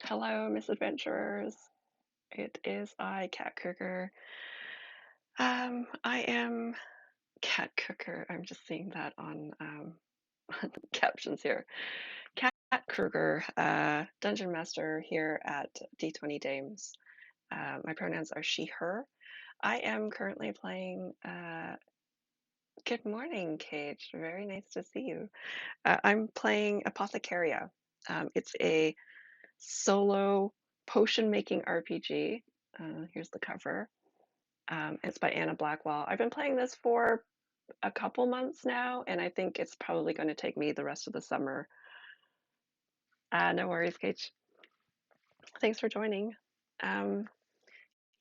Hello, misadventurers. It is I, Cat Cooker. I am Cat Cooker. I'm just seeing that on the captions here. Cat Kruger, Dungeon Master here at D20 Dames. My pronouns are she, her. I am currently playing. Good morning, Cage. Very nice to see you. I'm playing Apothecaria. It's a solo potion making RPG. Here's the cover. It's by Anna Blackwell. I've been playing this for a couple months now, and I think it's probably going to take me the rest of the summer. No worries, Kate. Thanks for joining. Um,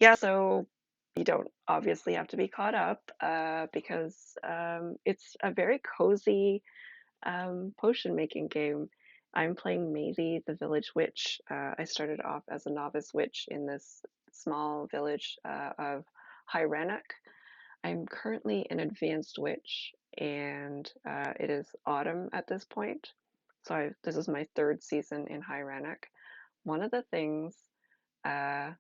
yeah, so you don't obviously have to be caught up because it's a very cozy potion making game. I'm playing Maisie, the village witch. I started off as a novice witch in this small village of High Rannoc. I'm currently an advanced witch, and it is autumn at this point. So this is my third season in High Rannoc. One of the things, uh,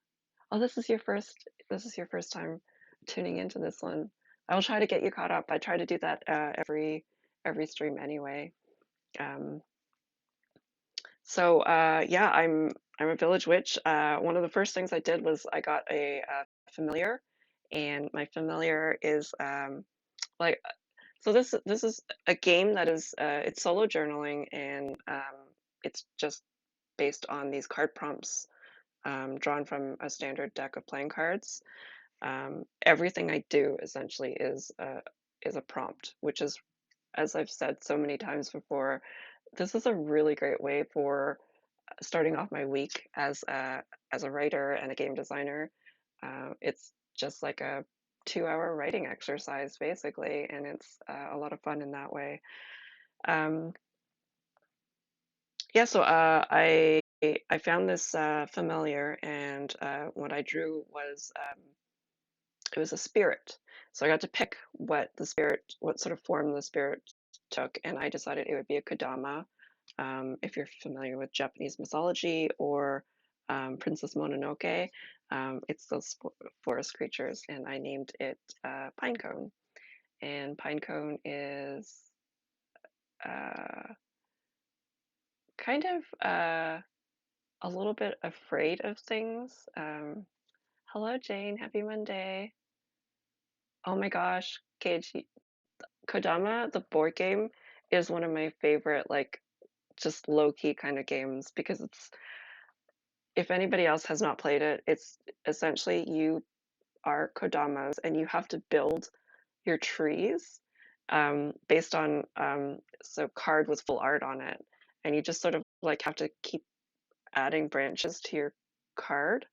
oh, this is your first. This is your first time tuning into this one. I will try to get you caught up. I try to do that every stream anyway. Um, yeah, I'm a village witch. One of the first things I did was I got a familiar, and my familiar is like so this is a game that is it's solo journaling, and it's just based on these card prompts drawn from a standard deck of playing cards. Everything I do essentially is a prompt, which is, as I've said so many times before, this is a really great way for starting off my week as a writer and a game designer. It's just like a 2 hour writing exercise basically, and it's a lot of fun in that way. Um, yeah, so I found this familiar, and what I drew was it was a spirit. So I got to pick what sort of form the spirit took, and I decided it would be a Kodama. If you're familiar with Japanese mythology or Princess Mononoke, it's those forest creatures, and I named it Pinecone. And Pinecone is uh, kind of a little bit afraid of things. Hello, Jane. Happy Monday. Oh my gosh, Cage, Kodama, the board game, is one of my favorite, like, just low key kind of games because it's, if anybody else has not played it, it's essentially you are Kodamas and you have to build your trees based on so card with full art on it, and you just sort of like have to keep adding branches to your card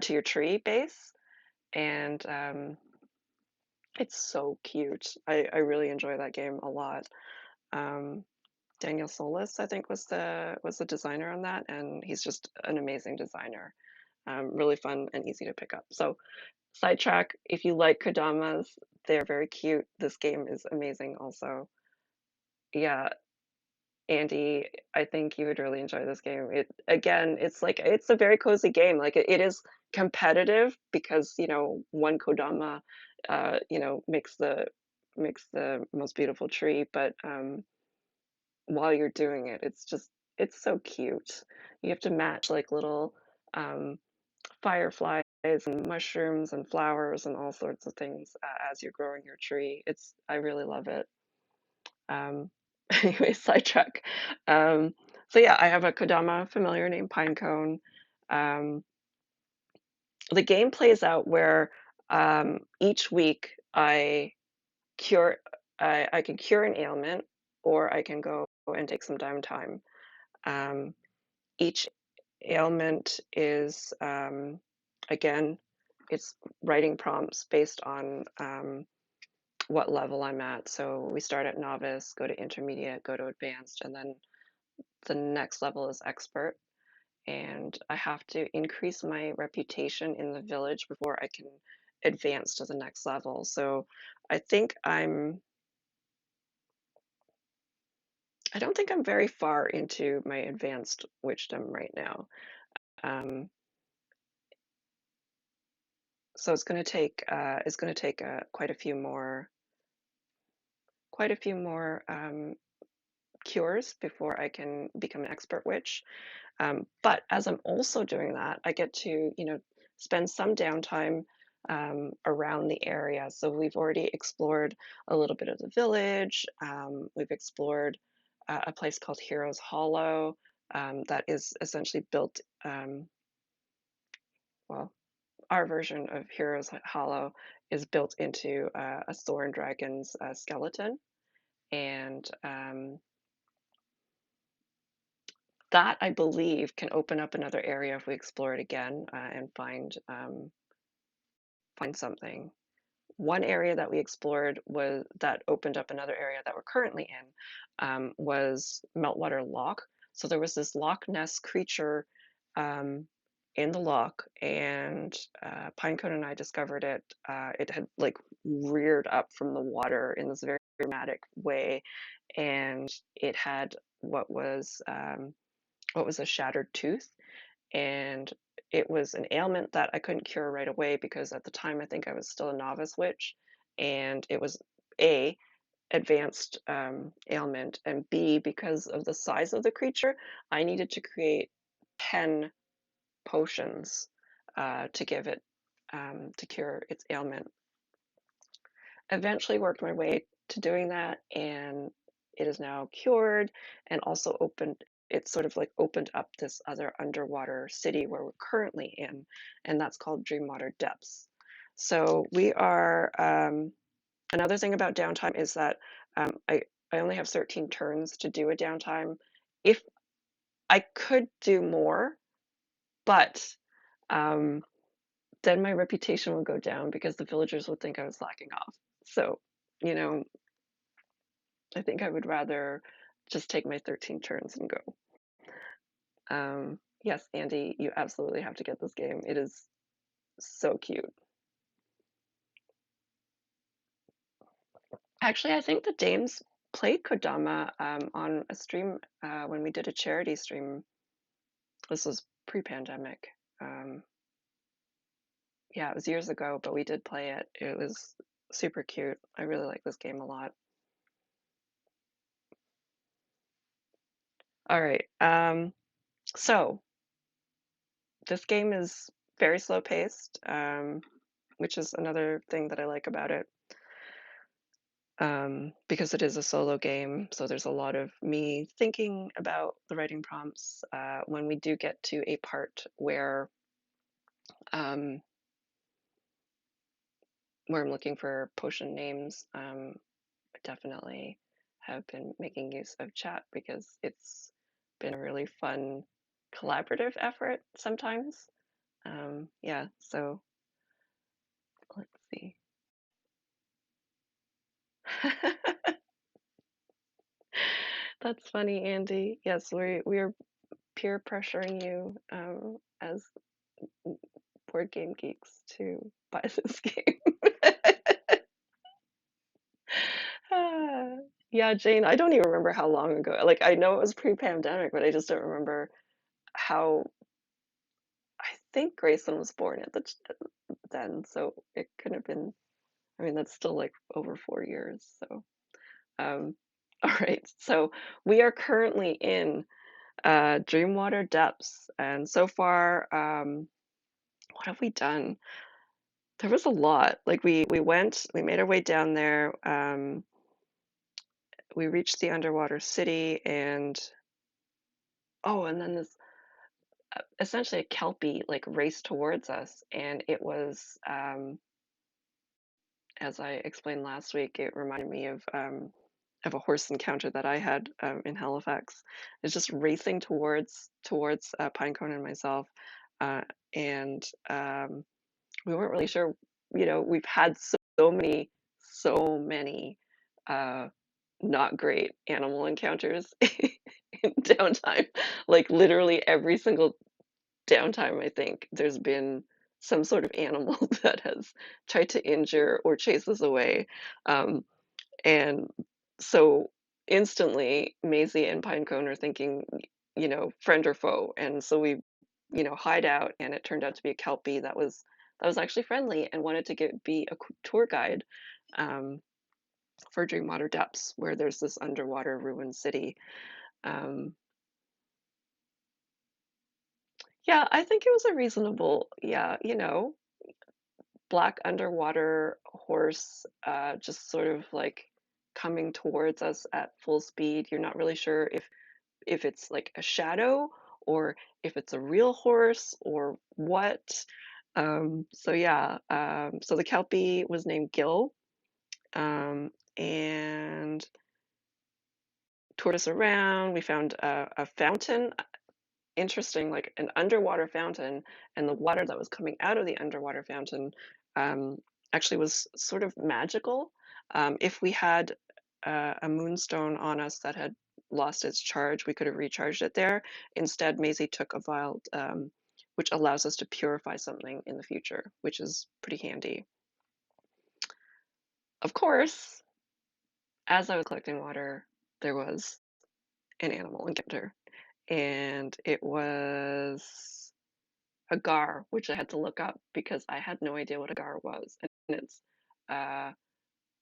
to your tree base, and it's so cute. I really enjoy that game a lot. Um, Daniel Solis, I think, was the designer on that, and he's just an amazing designer. Really fun and easy to pick up. So, sidetrack, if you like Kodamas, they're very cute. This game is amazing also. Yeah, Andy, I think you would really enjoy this game. It again, it's like it's a very cozy game. Like it is competitive because, one Kodama makes the most beautiful tree, but while you're doing it, it's so cute. You have to match like little um, fireflies and mushrooms and flowers and all sorts of things as you're growing your tree. I really love it. Um, anyway, sidetrack. Um, so yeah, I have a Kodama familiar named Pinecone. Um, the game plays out where each week cure I can cure an ailment, or I can go and take some downtime. Um, each ailment is again, it's writing prompts based on what level I'm at. So we start at novice, go to intermediate, go to advanced, and then the next level is expert. And I have to increase my reputation in the village before I can advance to the next level. So I think I don't think I'm very far into my advanced witchdom right now. Um, so it's going to take quite a few more cures before I can become an expert witch. But as I'm also doing that, I get to, spend some downtime around the area. So we've already explored a little bit of the village. We've explored a place called Heroes Hollow that is essentially built, well, our version of Heroes Hollow is built into a Thorn Dragon's skeleton. And that, I believe, can open up another area if we explore it again and find something. One area that we explored was that opened up another area that we're currently in was Meltwater Loch. So there was this Loch Ness creature um, in the loch, and Pinecone and I discovered it. It had like reared up from the water in this very dramatic way, and it had what was a shattered tooth, and it was an ailment that I couldn't cure right away because at the time I think I was still a novice witch, and it was A, advanced ailment, and B, because of the size of the creature, I needed to create 10 potions to give it to cure its ailment. Eventually worked my way to doing that, and it is now cured and also opened it sort of like opened up this other underwater city where we're currently in, and that's called Dreamwater Depths. So we are another thing about downtime is that I only have 13 turns to do a downtime. If I could do more, but um, then my reputation would go down because the villagers would think I was slacking off. So, you know, I think I would rather just take my 13 turns and go. Yes, Andy, you absolutely have to get this game. It is so cute. Actually, I think the Danes played Kodama on a stream when we did a charity stream. This was pre-pandemic. Um, yeah, it was years ago, but we did play it. It was super cute. I really like this game a lot. All right. So this game is very slow paced, which is another thing that I like about it. Because it is a solo game, so there's a lot of me thinking about the writing prompts. When we do get to a um, where I'm looking for potion names, I definitely have been making use of chat because it's been a really fun collaborative effort sometimes. Yeah, so let's see. That's funny, Andy. Yes, we are peer pressuring you as board game geeks to buy this game. Ah, yeah, Jane, I don't even remember how long ago. Like, I know it was pre-pandemic, but I just don't remember how. I think Grayson was born at then, so it could have been. I mean, that's still like over 4 years. So, um, all right. So we are currently in Dreamwater Depths, and so far, what have we done? There was a lot. Like we made our way down there. We reached the underwater city, and oh, and then this essentially a kelpie like raced towards us, and it was as I explained last week, it reminded me of a horse encounter that I had in Halifax. It's just racing towards Pinecone and myself, uh, and we weren't really sure. We've had so many uh, not great animal encounters in downtime. Like literally every single downtime, I think there's been some sort of animal that has tried to injure or chase us away. Um, and so instantly, Maisie and Pinecone are thinking, friend or foe. And so we hideout, and it turned out to be a kelpie that was actually friendly and wanted to be a tour guide um, for Dreamwater Depths, where there's this underwater ruined city. Um, yeah, I think it was a reasonable, yeah, black underwater horse, just sort of like coming towards us at full speed. You're not really sure if it's like a shadow or if it's a real horse or what. So yeah, so the Kelpie was named Gil, and toured us around. We found a fountain, interesting, like an underwater fountain, and the water that was coming out of the underwater fountain um, actually was sort of magical. If we had a moonstone on us that had lost its charge, we could have recharged it there. Instead, Maisie took a vial, which allows us to purify something in the future, which is pretty handy. Of course, as I was collecting water, there was an animal encounter, and it was a gar, which I had to look up because I had no idea what a gar was. And it's, uh,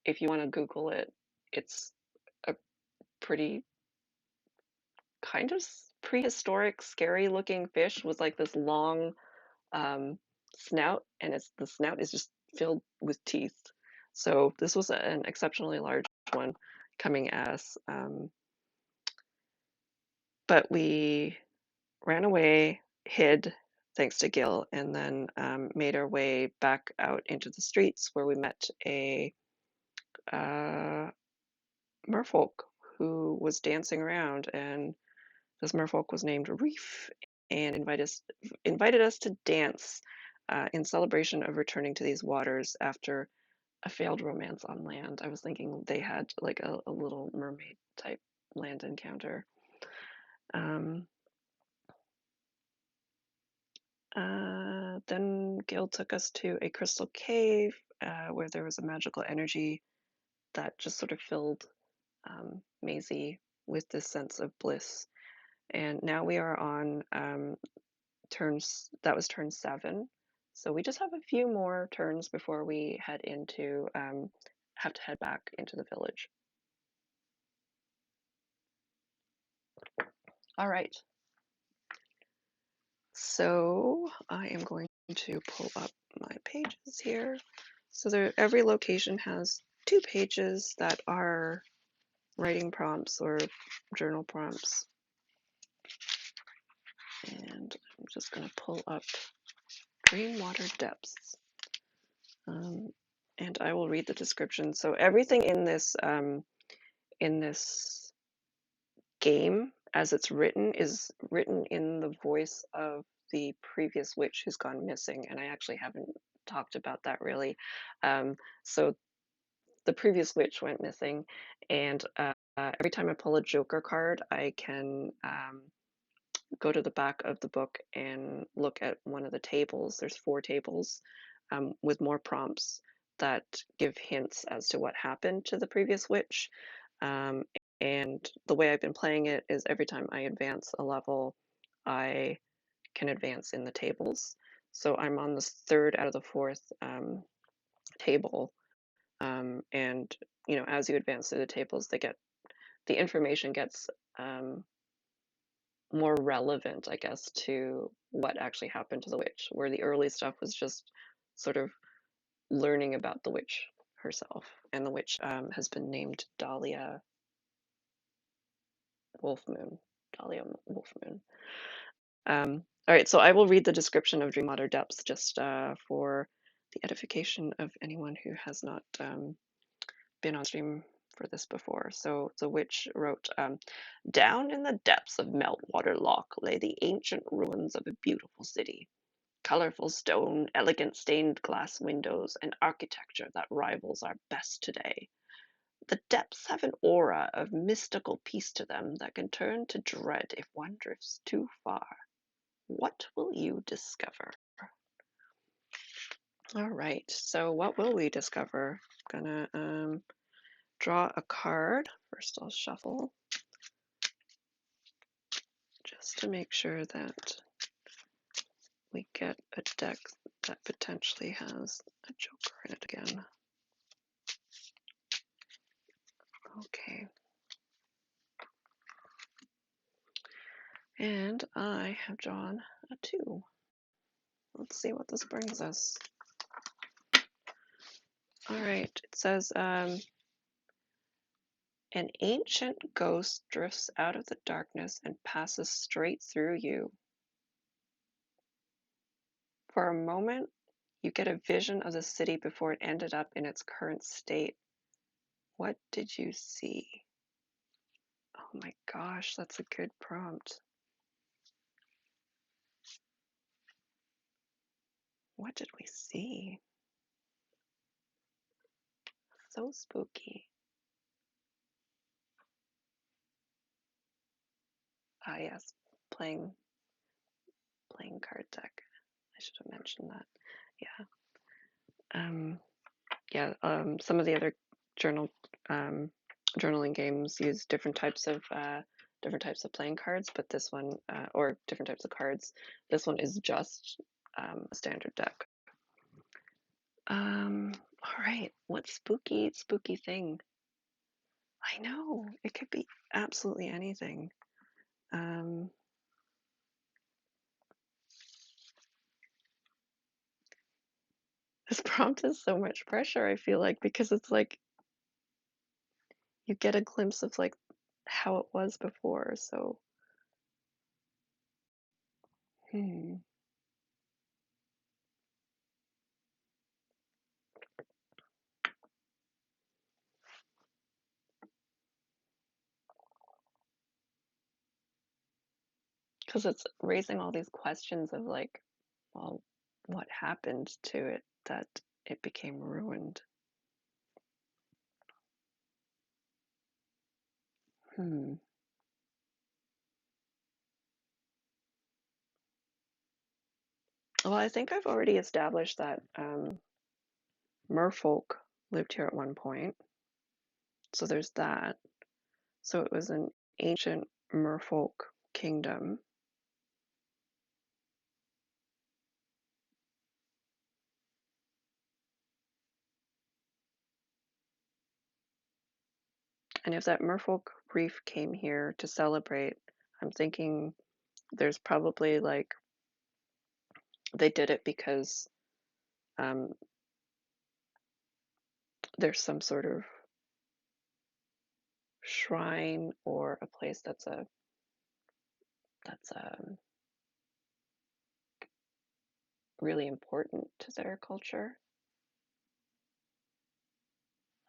if you want to Google it, it's a pretty kind of prehistoric, scary looking fish with like this long um, snout, and the snout is just filled with teeth. So this was an exceptionally large one coming at us. But we ran away, hid, thanks to Gil, and then made our way back out into the streets where we met a uh, merfolk who was dancing around. And this merfolk was named Reef and invited us to dance in celebration of returning to these waters after a failed romance on land. I was thinking they had like a little mermaid type land encounter. Um, then Gil took us to a crystal cave where there was a magical energy that just sort of filled Maisie with this sense of bliss. And now we are on that was turn 7. So we just have a few more turns before we have to head back into the village. All right. So I am going to pull up my pages here. So every location has 2 pages that are writing prompts or journal prompts. And I'm just going to pull up Dreamwater Depths. And I will read the description. So everything in this game, as it's written, is written in the voice of the previous witch who's gone missing, and I actually haven't talked about that really. So the previous witch went missing, and every time I pull a Joker card, I can go to the back of the book and look at one of the tables. There's 4 tables with more prompts that give hints as to what happened to the previous witch. Um, and the way I've been playing it is every time I advance a level, I can advance in the tables. So I'm on the 3rd out of the 4th table. And as you advance through the tables, the information gets more relevant, I guess, to what actually happened to the witch, where the early stuff was just sort of learning about the witch herself. And the witch has been named Wolfmoon. Dahlia Wolfmoon. All right, so I will read the description of Dreamwater Depths just for the edification of anyone who has not been on stream for this before. So the witch wrote, down in the depths of Meltwater Loch lay the ancient ruins of a beautiful city. Colorful stone, elegant stained glass windows, and architecture that rivals our best today. The depths have an aura of mystical peace to them that can turn to dread if one drifts too far. What will you discover? All right, so what will we discover? I'm gonna draw a card. First I'll shuffle just to make sure that we get a deck that potentially has a Joker in it again. Okay. And I have drawn a 2. Let's see what this brings us. All right, it says, an ancient ghost drifts out of the darkness and passes straight through you. For a moment, you get a vision of the city before it ended up in its current state. What did you see? Oh my gosh, that's a good prompt. What did we see? So spooky. Ah, yes, playing card deck. I should have mentioned that. Some of the other journaling games use different types of playing cards, but this one, or different types of cards. This one is just a standard deck. All right, what spooky thing? I know, it could be absolutely anything. This prompt is so much pressure, I feel like, because it's like you get a glimpse of like how it was before. So, because it's raising all these questions of like, well, what happened to it that it became ruined? Well, I think I've already established that merfolk lived here at one point. So there's that. So it was an ancient merfolk kingdom. And if that merfolk reef came here to celebrate, I'm thinking there's probably like they did it because there's some sort of shrine or a place that's really important to their culture.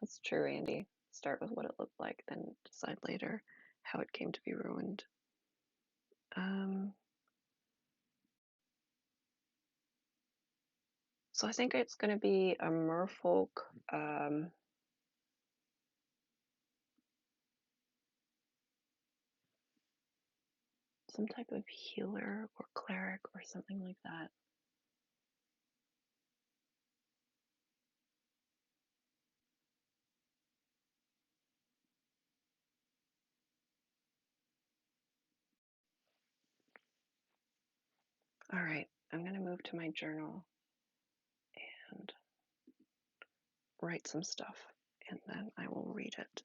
That's true, Andy. Start with what it looked like, then decide later how it came to be ruined. So I think it's going to be a merfolk. Some type of healer or cleric or something like that. All right, I'm going to move to my journal and write some stuff, and then I will read it.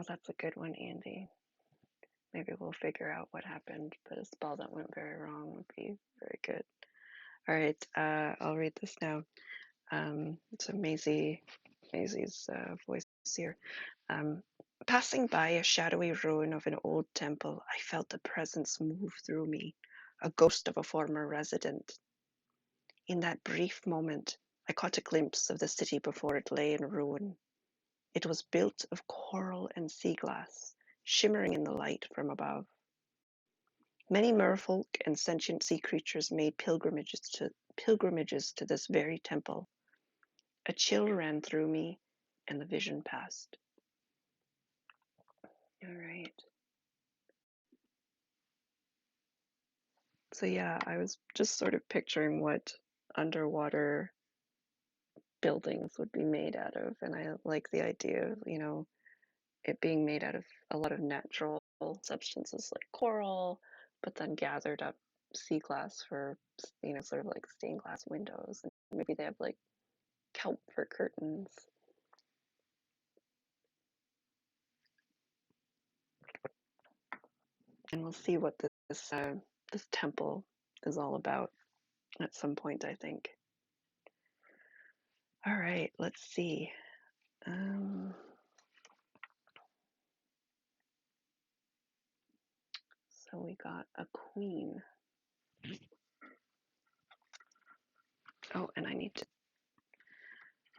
Oh, that's a good one, Andy. Maybe we'll figure out what happened, but a spell that went very wrong would be very good. All right, I'll read this now. So Maisie's voice here. Passing by a shadowy ruin of an old temple, I felt a presence move through me, a ghost of a former resident. In that brief moment, I caught a glimpse of the city before it lay in ruin. It was built of coral and sea glass, shimmering in the light from above. Many merfolk and sentient sea creatures made pilgrimages to this very temple. A chill ran through me, and the vision passed. All right. So yeah, I was just sort of picturing what underwater buildings would be made out of, and I like the idea of, it being made out of a lot of natural substances like coral, but then gathered up sea glass for, sort of like stained glass windows, and maybe they have like kelp for curtains. And we'll see what this temple is all about at some point, I think. All right, let's see. So we got a queen. Oh, and I need to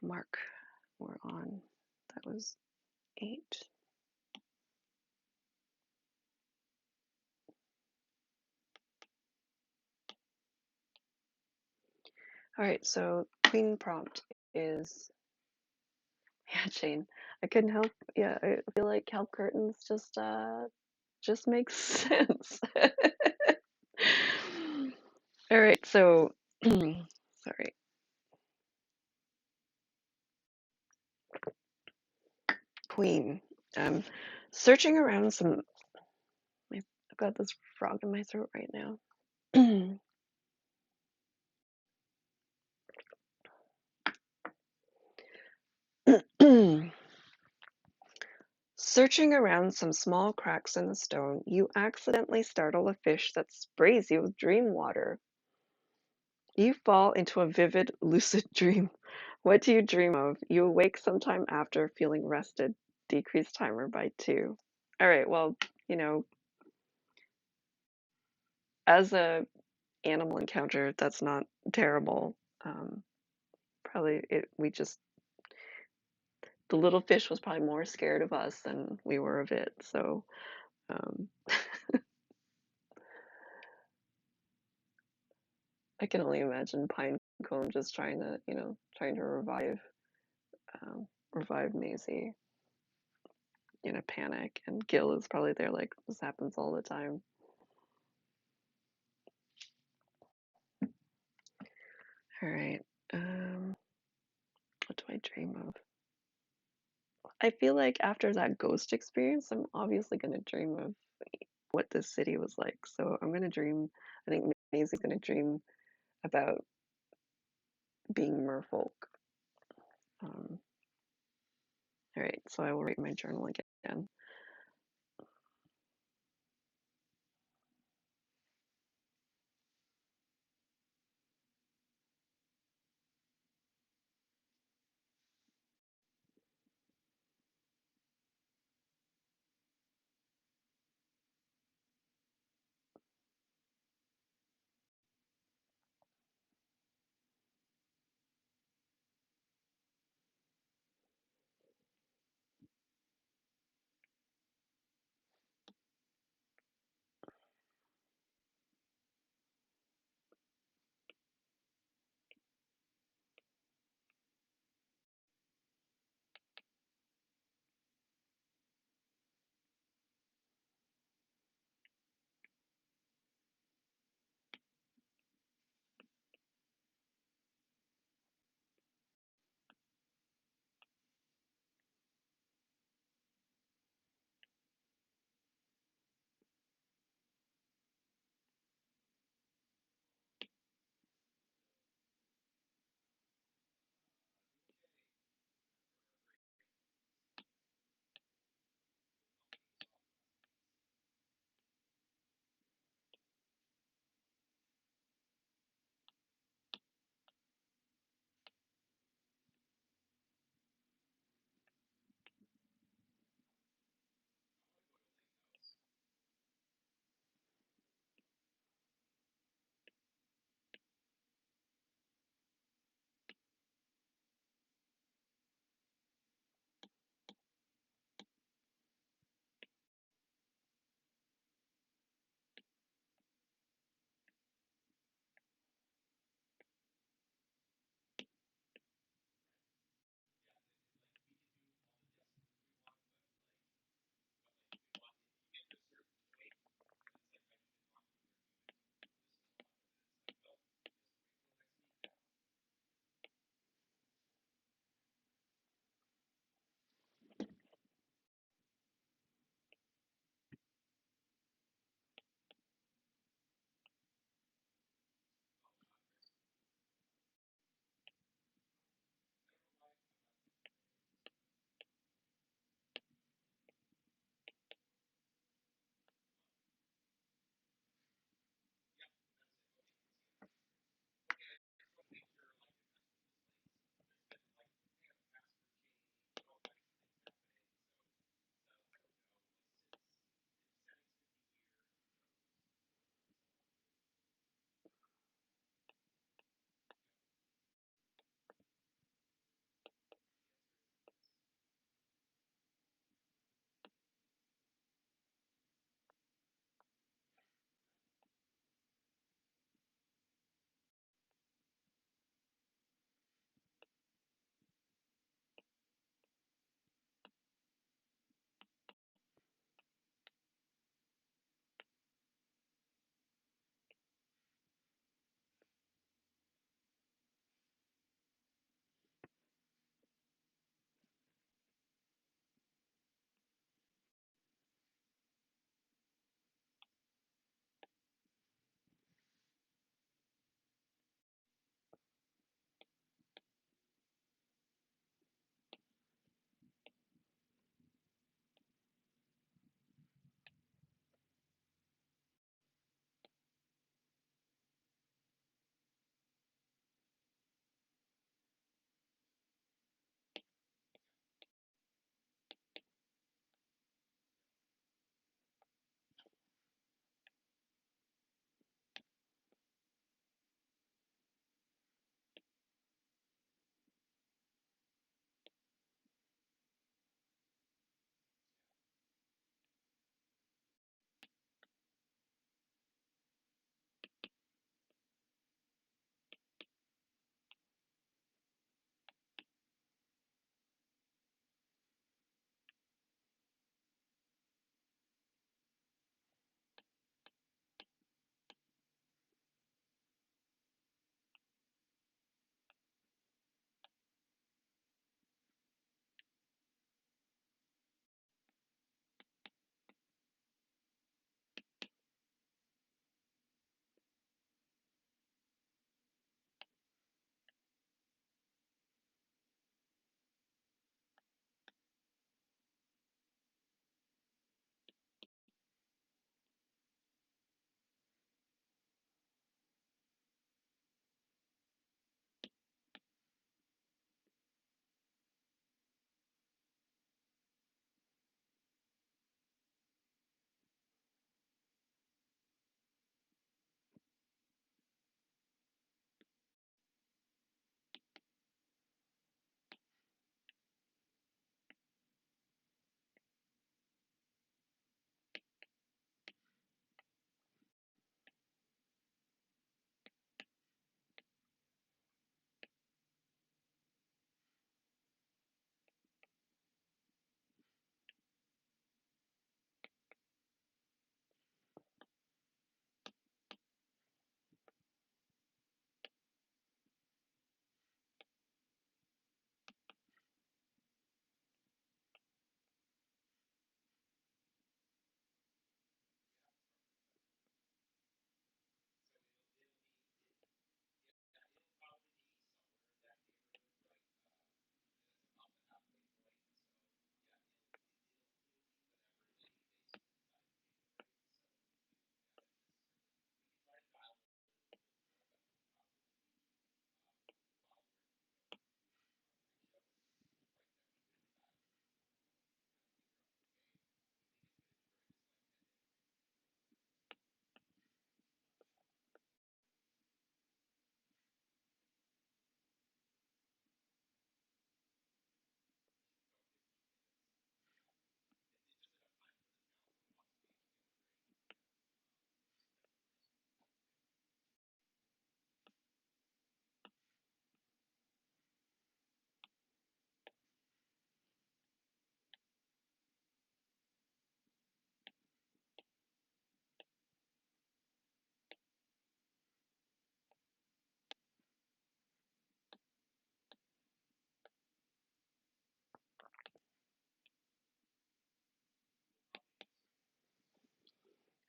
mark we're on. That was 8. All right, so queen prompt is, yeah, Jane. I couldn't help. Yeah, I feel like kelp curtains just makes sense. All right, so sorry. Queen. Um, searching around some. I've got this frog in my throat right now. Searching around some small cracks in the stone, you accidentally startle a fish that sprays you with dream water. You fall into a vivid, lucid dream. What do you dream of? You awake sometime after feeling rested. Decrease timer by 2. All right, well, you know, as a animal encounter, that's not terrible. Probably the little fish was probably more scared of us than we were of it. So, um, I can only imagine Pinecone just trying to revive Maisie in a panic, and Gil is probably there like, this happens all the time. All right. What do I dream of? I feel like after that ghost experience, I'm obviously going to dream of what this city was like. So I'm going to dream, I think Maisie's going to dream about being merfolk. All right, so I will write my journal again.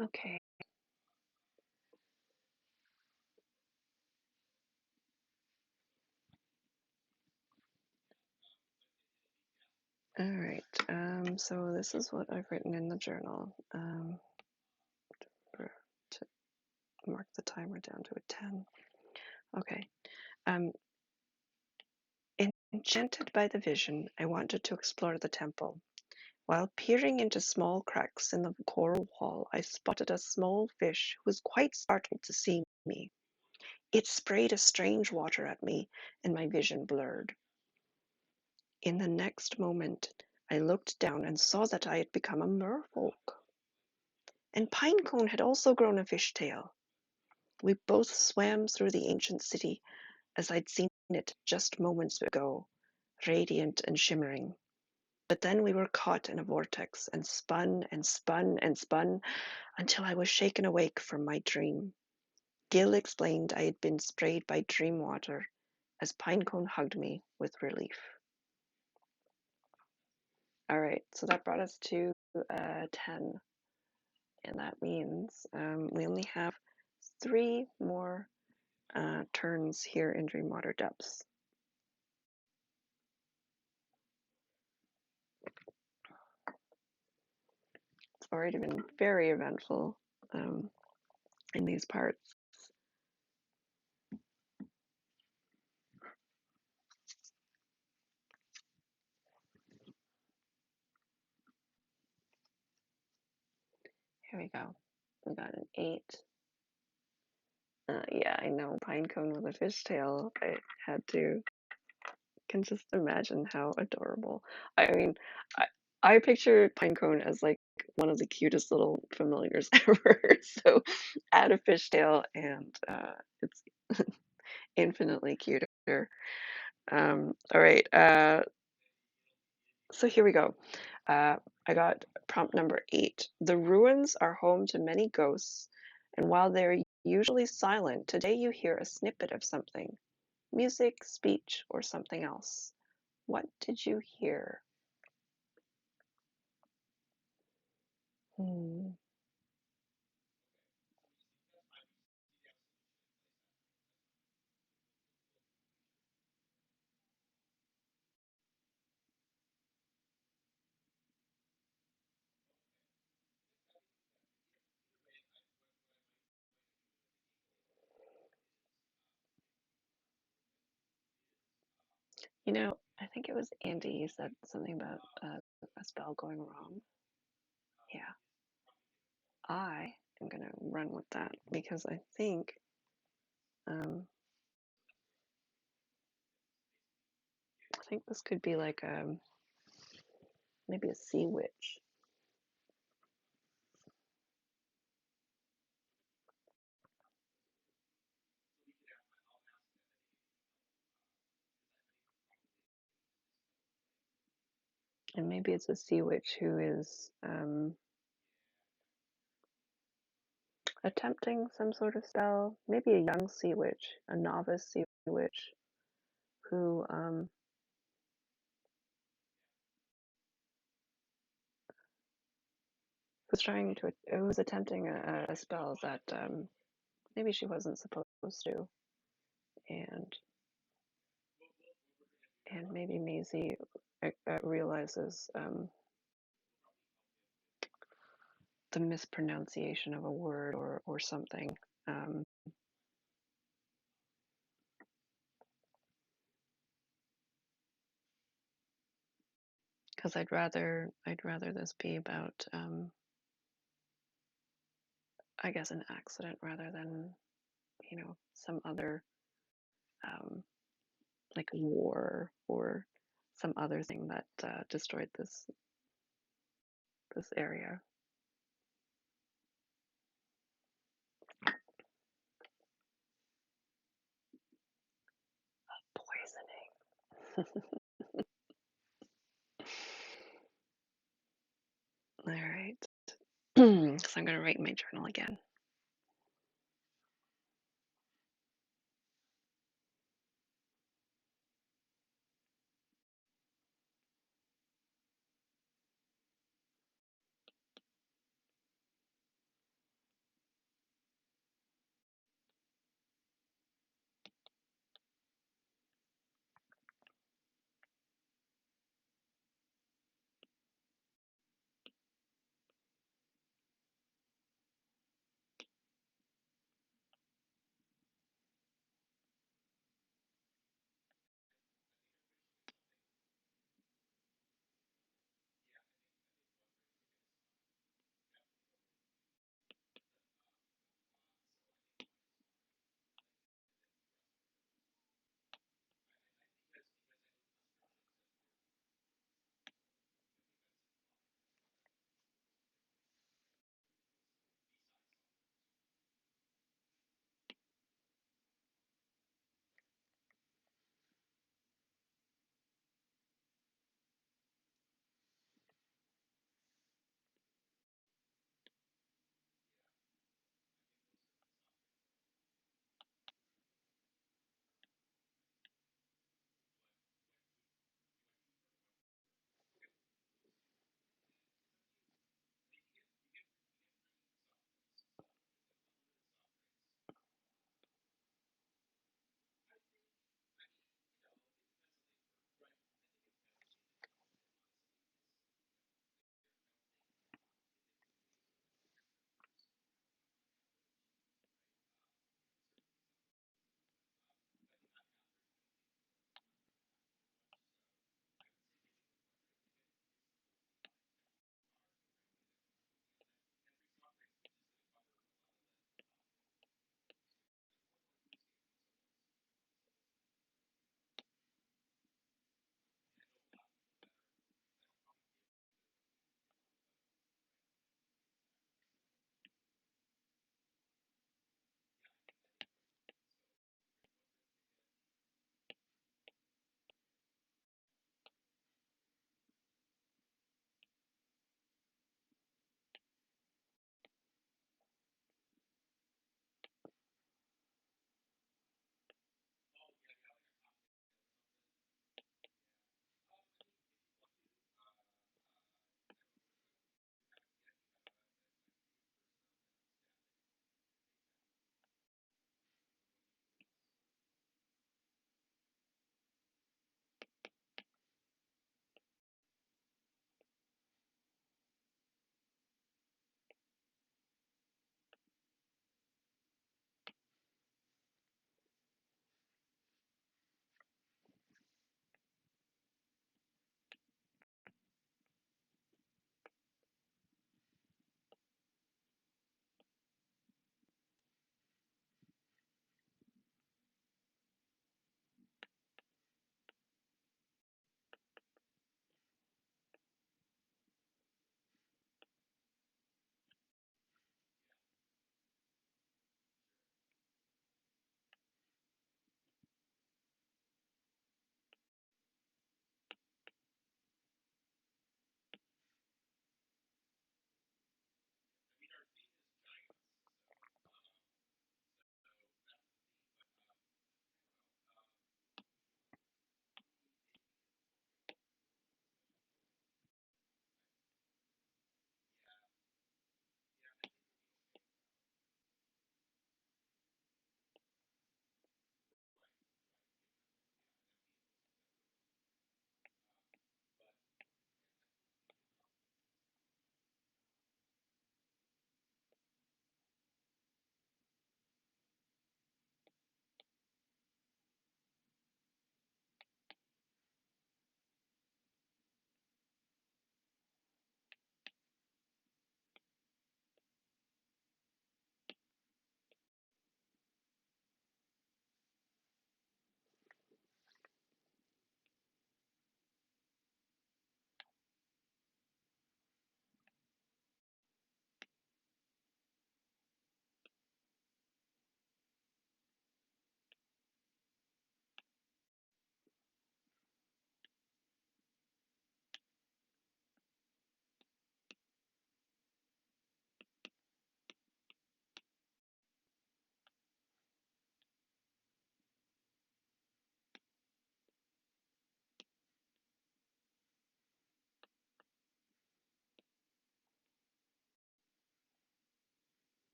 Okay. All right. So this is what I've written in the journal. To mark the timer down to a 10. Okay. Um, Enchanted by the vision, I wanted to explore the temple. While peering into small cracks in the coral wall, I spotted a small fish who was quite startled to see me. It sprayed a strange water at me, and my vision blurred. In the next moment, I looked down and saw that I had become a merfolk. And Pinecone had also grown a fishtail. We both swam through the ancient city as I'd seen it just moments ago, radiant and shimmering. But then we were caught in a vortex and spun and spun and spun until I was shaken awake from my dream. Gil explained I had been sprayed by Dreamwater as Pinecone hugged me with relief. All right, so that brought us to 10, and that means we only have 3 more turns here in Dreamwater Depths. It's already been very eventful in these parts. Here we go. We got an 8. Yeah, I know, Pinecone with a fishtail. I had to. Can just imagine how adorable. I mean, I, I picture Pinecone as like one of the cutest little familiars ever. So add a fishtail and it's infinitely cuter. All right. So here we go. I got prompt number 8. The ruins are home to many ghosts, and while they're usually silent, today you hear a snippet of something: music, speech, or something else. What did you hear? Hmm. You know, I think it was Andy who said something about a spell going wrong. Yeah, I am gonna run with that because um, I think this could be like maybe a sea witch, and maybe it's a sea witch who is attempting some sort of spell. Maybe a young sea witch, a novice sea witch who was trying to, who was attempting a spell that maybe she wasn't supposed to, and maybe Maisie realizes the mispronunciation of a word or something. Because I'd rather this be about I guess an accident rather than some other um, like war or some other thing that destroyed this area. Poisoning. All right. So I'm going to write in my journal again.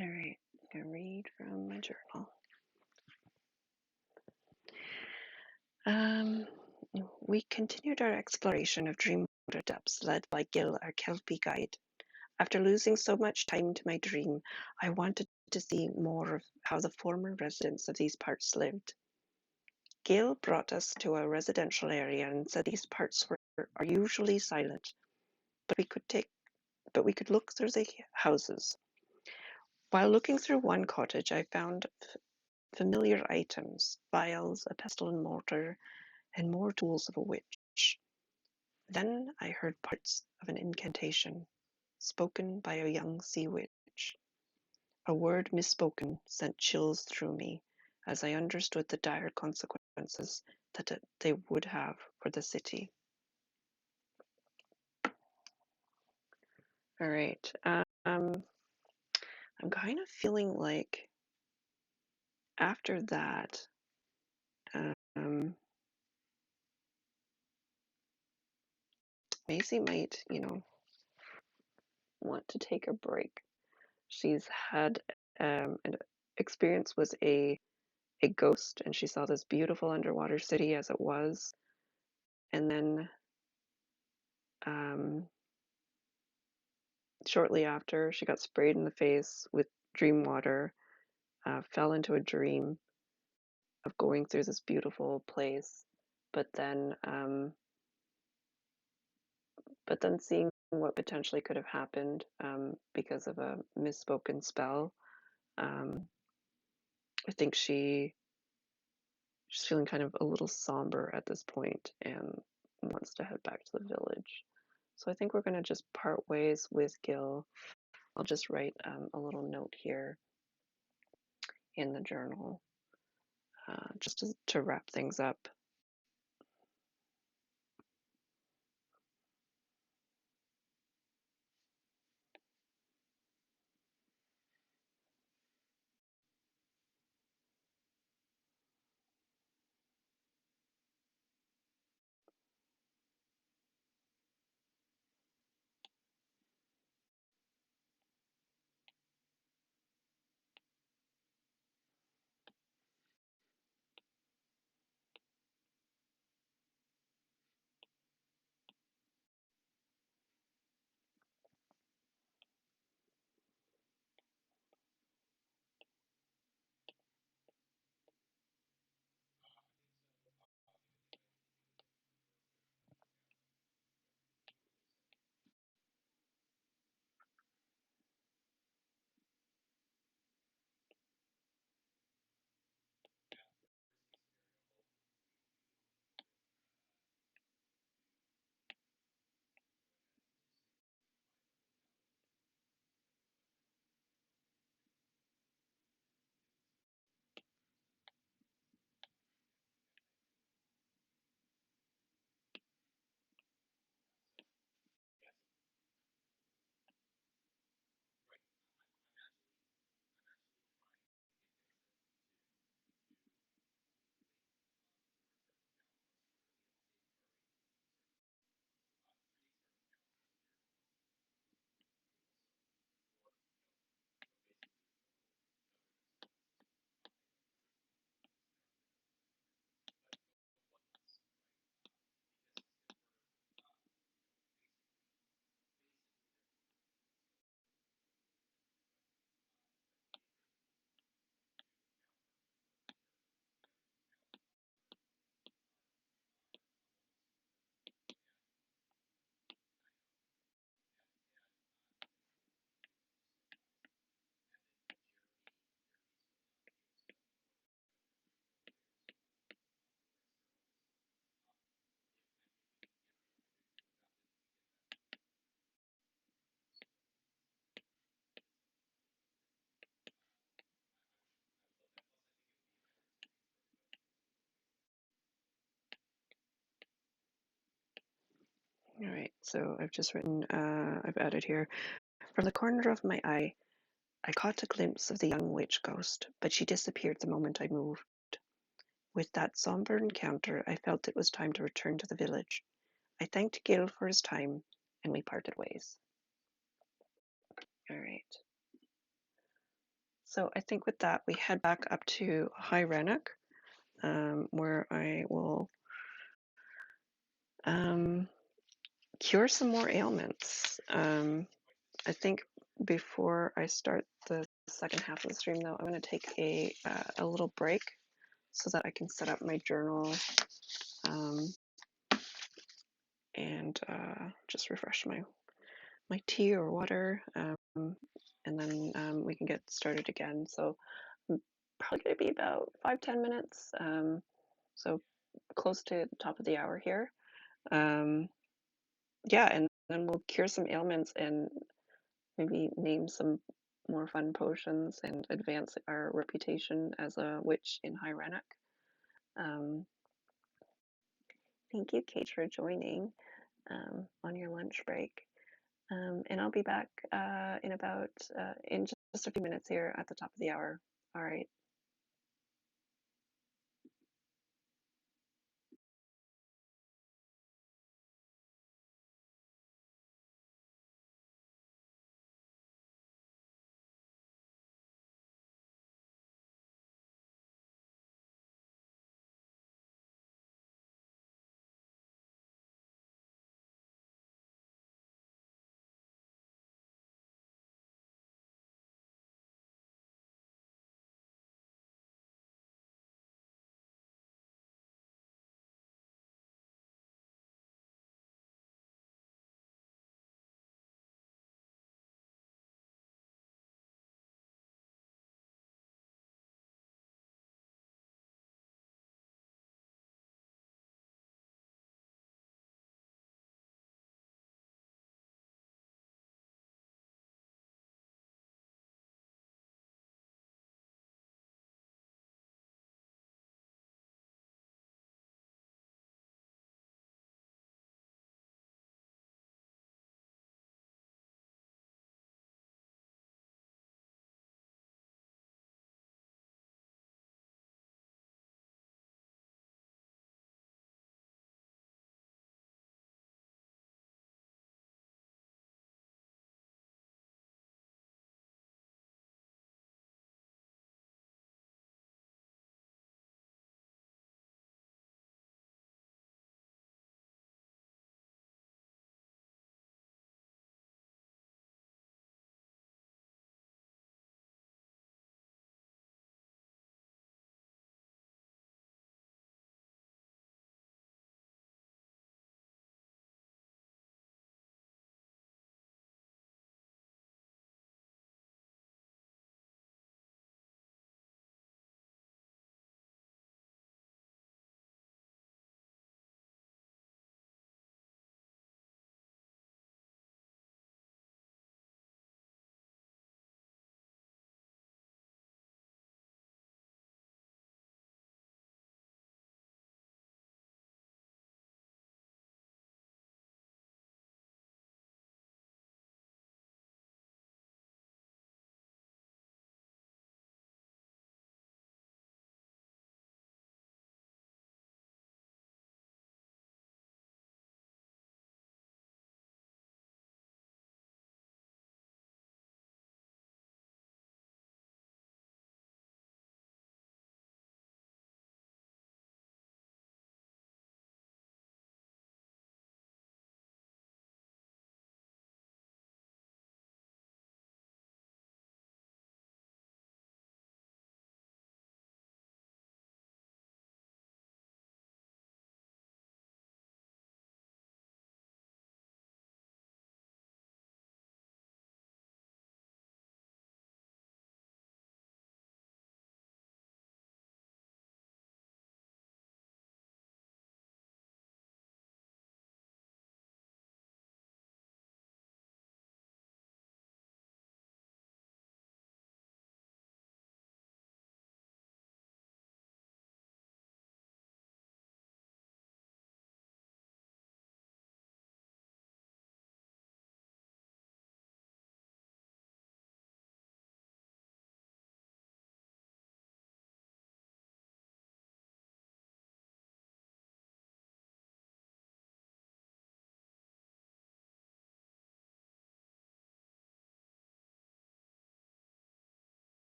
All right, I'm gonna read from my journal. Um, we continued our exploration of Dreamwater Depths, led by Gil, our Kelpie guide. After losing so much time to my dream, I wanted to see more of how the former residents of these parts lived. Gil brought us to a residential area and said these parts are usually silent, but we could look through the houses. While looking through one cottage, I found familiar items, vials, a pestle and mortar, and more tools of a witch. Then I heard parts of an incantation, spoken by a young sea witch. A word misspoken sent chills through me as I understood the dire consequences that they would have for the city. All right. I'm kind of feeling like after that, um, Maisie might, want to take a break. She's had an experience with a ghost, and she saw this beautiful underwater city as it was, and then um, shortly after, she got sprayed in the face with dream water, fell into a dream of going through this beautiful place, but then seeing what potentially could have happened because of a misspoken spell. Um, I think she's feeling kind of a little somber at this point and wants to head back to the village. So I think we're going to just part ways with Gil. I'll just write a little note here in the journal just to wrap things up. All right, so I've just written, I've added here, from the corner of my eye, I caught a glimpse of the young witch ghost, but she disappeared the moment I moved. With that somber encounter, I felt it was time to return to the village. I thanked Gil for his time, and we parted ways. All right. So I think with that, we head back up to High Rannoc, where I will um, cure some more ailments. I think before I start the second half of the stream, though, I'm going to take a little break so that I can set up my journal um, and just refresh my tea or water, and then we can get started again. So I'm probably going to be about 5-10 minutes, so close to the top of the hour here. Um, yeah, and then we'll cure some ailments and maybe name some more fun potions and advance our reputation as a witch in High Rannoc. Um, thank you, Kate, for joining on your lunch break. And I'll be back in just a few minutes here at the top of the hour. All right.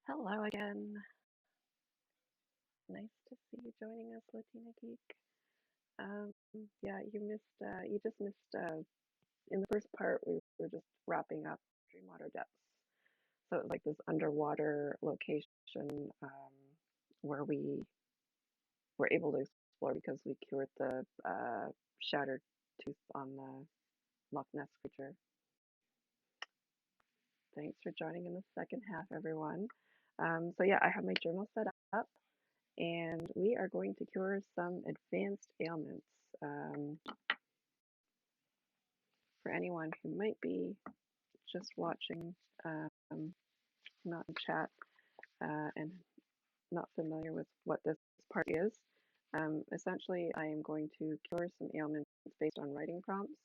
Hello again. Nice to see you joining us, Latina Geek. Um, yeah, you just missed, in the first part, we were just wrapping up Dreamwater Depths. So it was like this underwater location where we were able to explore because we cured the shattered tooth on the Loch Ness creature. Thanks for joining in the second half, everyone. So yeah, I have my journal set up, and we are going to cure some advanced ailments. Um, for anyone who might be just watching, not in chat, and not familiar with what this part is, essentially I am going to cure some ailments based on writing prompts.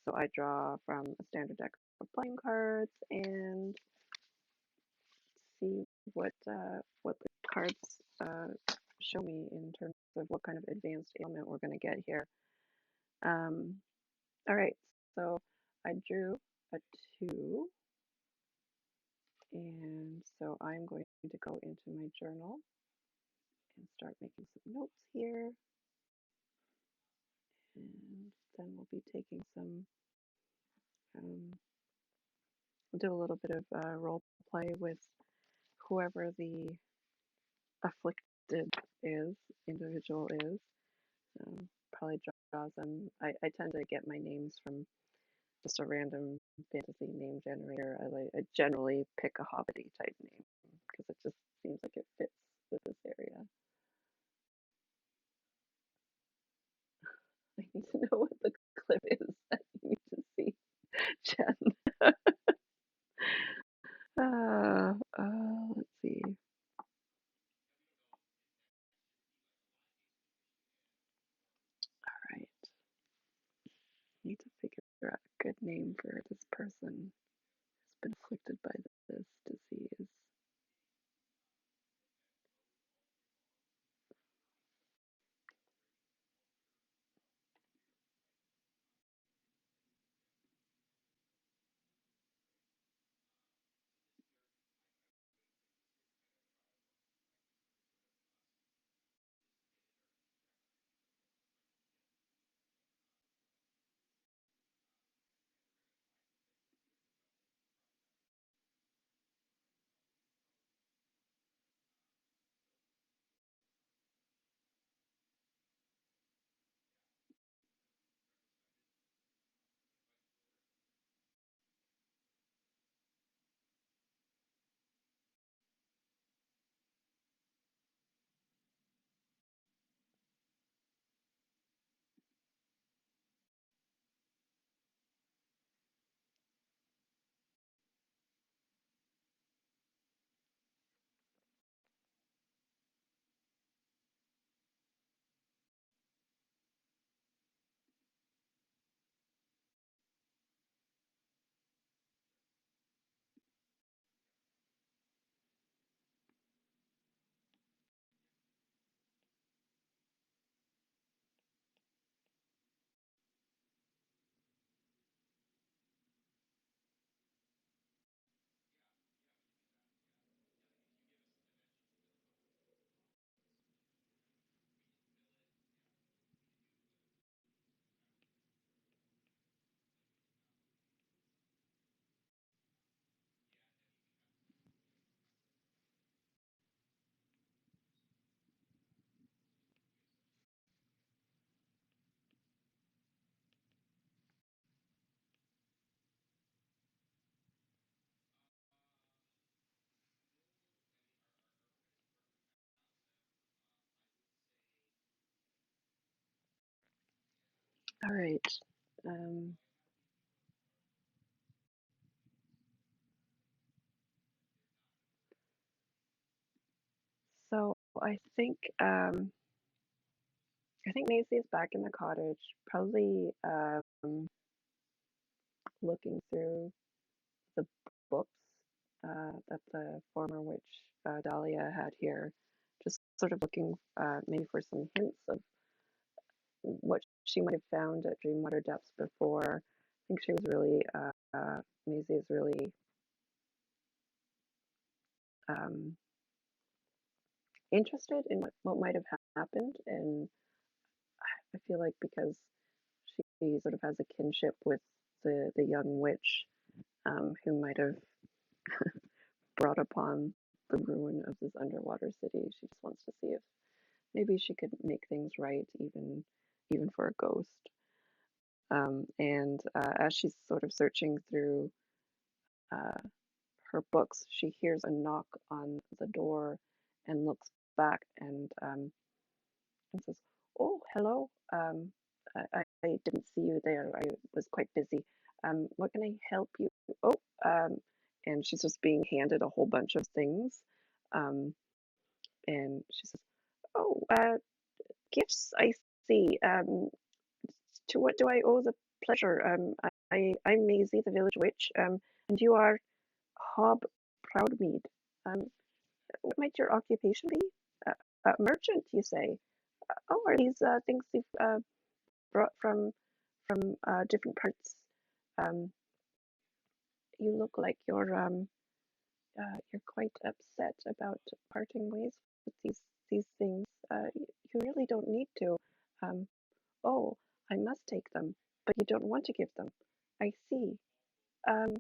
So I draw from a standard deck of playing cards and see what the cards show me in terms of what kind of advanced ailment we're going to get here. All right, so I drew a 2, and so I'm going to go into my journal and start making some notes here, and then we'll be taking some, do a little bit of role play with whoever the afflicted individual is. Probably draw them. I tend to get my names from just a random fantasy name generator. I generally pick a hobbity type name because it just seems like it fits with this area. I need to know what the clip is that you need to see, Jen. Let's see. All right. Need to figure out a good name for this person who's been afflicted by this disease. All right. Um, so I think Maisie is back in the cottage, probably looking through the books that the former witch Dahlia had here, just sort of looking maybe for some hints of what she might have found at Dreamwater Depths before. I think she was really Maisie is really um, interested in what might have happened, and I feel like because she sort of has a kinship with the young witch who might have brought upon the ruin of this underwater city. She just wants to see if maybe she could make things right, even for a ghost. And as she's sort of searching through uh, her books, she hears a knock on the door and looks back and says, "Oh, hello. I didn't see you there. I was quite busy. What can I help you?" Oh, um, and she's just being handed a whole bunch of things. Um, and she says, "Oh, gifts, I see. To what do I owe the pleasure? I'm Maisie, the village witch, and you are Hob Proudmead. Um, what might your occupation be? Merchant, you say? Oh, are these things you've brought from different parts? Um, you look like you're quite upset about parting ways with these things. You really don't need to. Um, oh, I must take them, but you don't want to give them. I see. Um,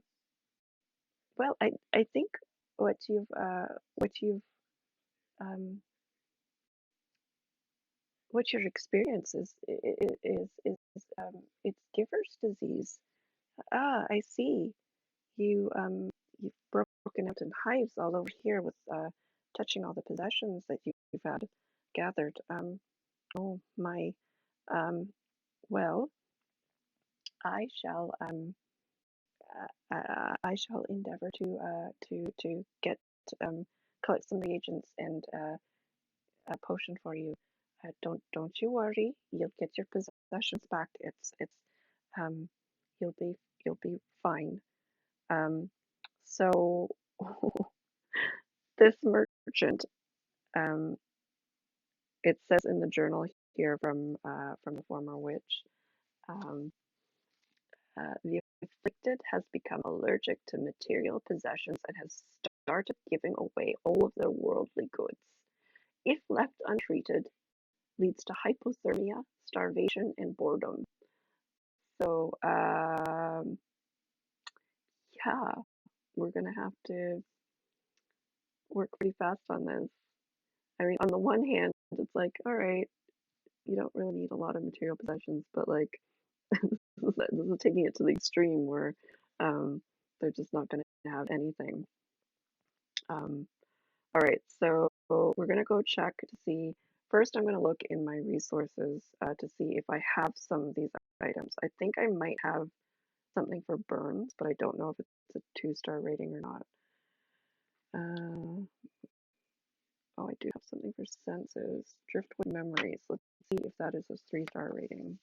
well, I think what you've um, what your experience is it's giver's disease. Ah, I see. You've broken out in hives all over here with touching all the possessions that you've had gathered. Oh my. Um, well, I shall I shall endeavor to get collect some reagents and a potion for you. Don't you worry. You'll get your possessions back. It's um you'll be you'll be fine. Um, so this merchant, um, it says in the journal here from the former witch, um, the afflicted has become allergic to material possessions and has started giving away all of their worldly goods. If left untreated, leads to hypothermia, starvation, and boredom. So, yeah, we're gonna have to work pretty fast on this. I mean, on the one hand, it's like, all right, you don't really need a lot of material possessions, but like this is taking it to the extreme where they're just not going to have anything. Um, all right, so we're going to go check to see. First, I'm going to look in my resources to see if I have some of these items. I think I might have something for burns, but I don't know if it's a 2-star rating or not. Oh, I do have something for senses. Driftwood memories. Let's see if that is a 3-star rating.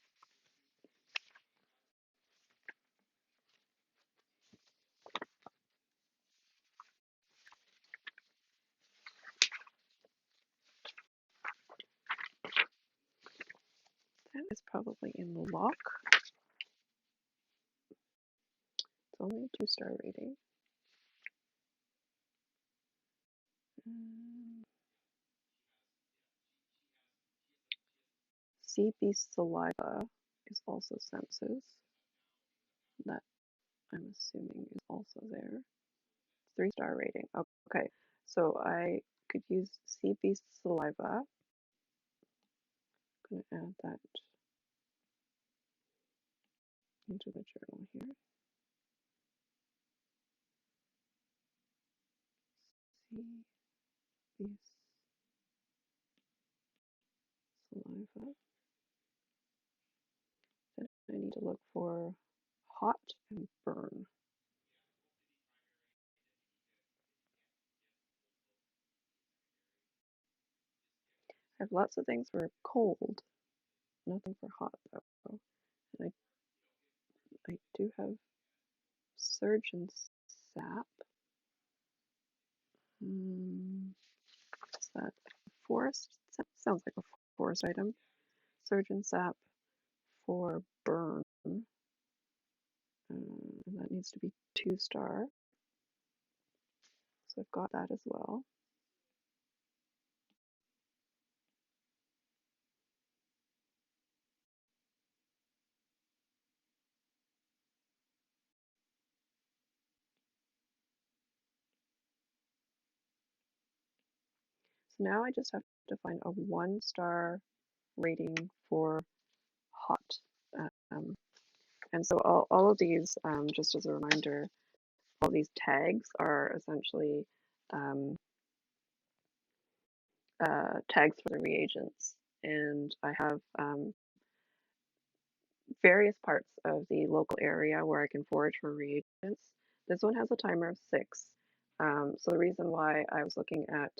That is probably in the lock. It's only a 2-star rating. Sea beast saliva is also senses. That I'm assuming is also there. 3-star rating. Okay, so I could use sea beast saliva. I'm gonna add that into the journal here. Sea beast saliva. Then I need to look for hot and burn. I have lots of things for cold, nothing for hot though. And I do have surgeon sap. What's that? Forest? Sounds like a forest item. Surgeon sap for burn. And that needs to be 2-star. So I've got that as well. So now I just have to find a 1-star rating for hot. Um, and so all of these, just as a reminder, all these tags are essentially um, tags for the reagents. And I have various parts of the local area where I can forage for reagents. This one has a timer of 6. So the reason why I was looking at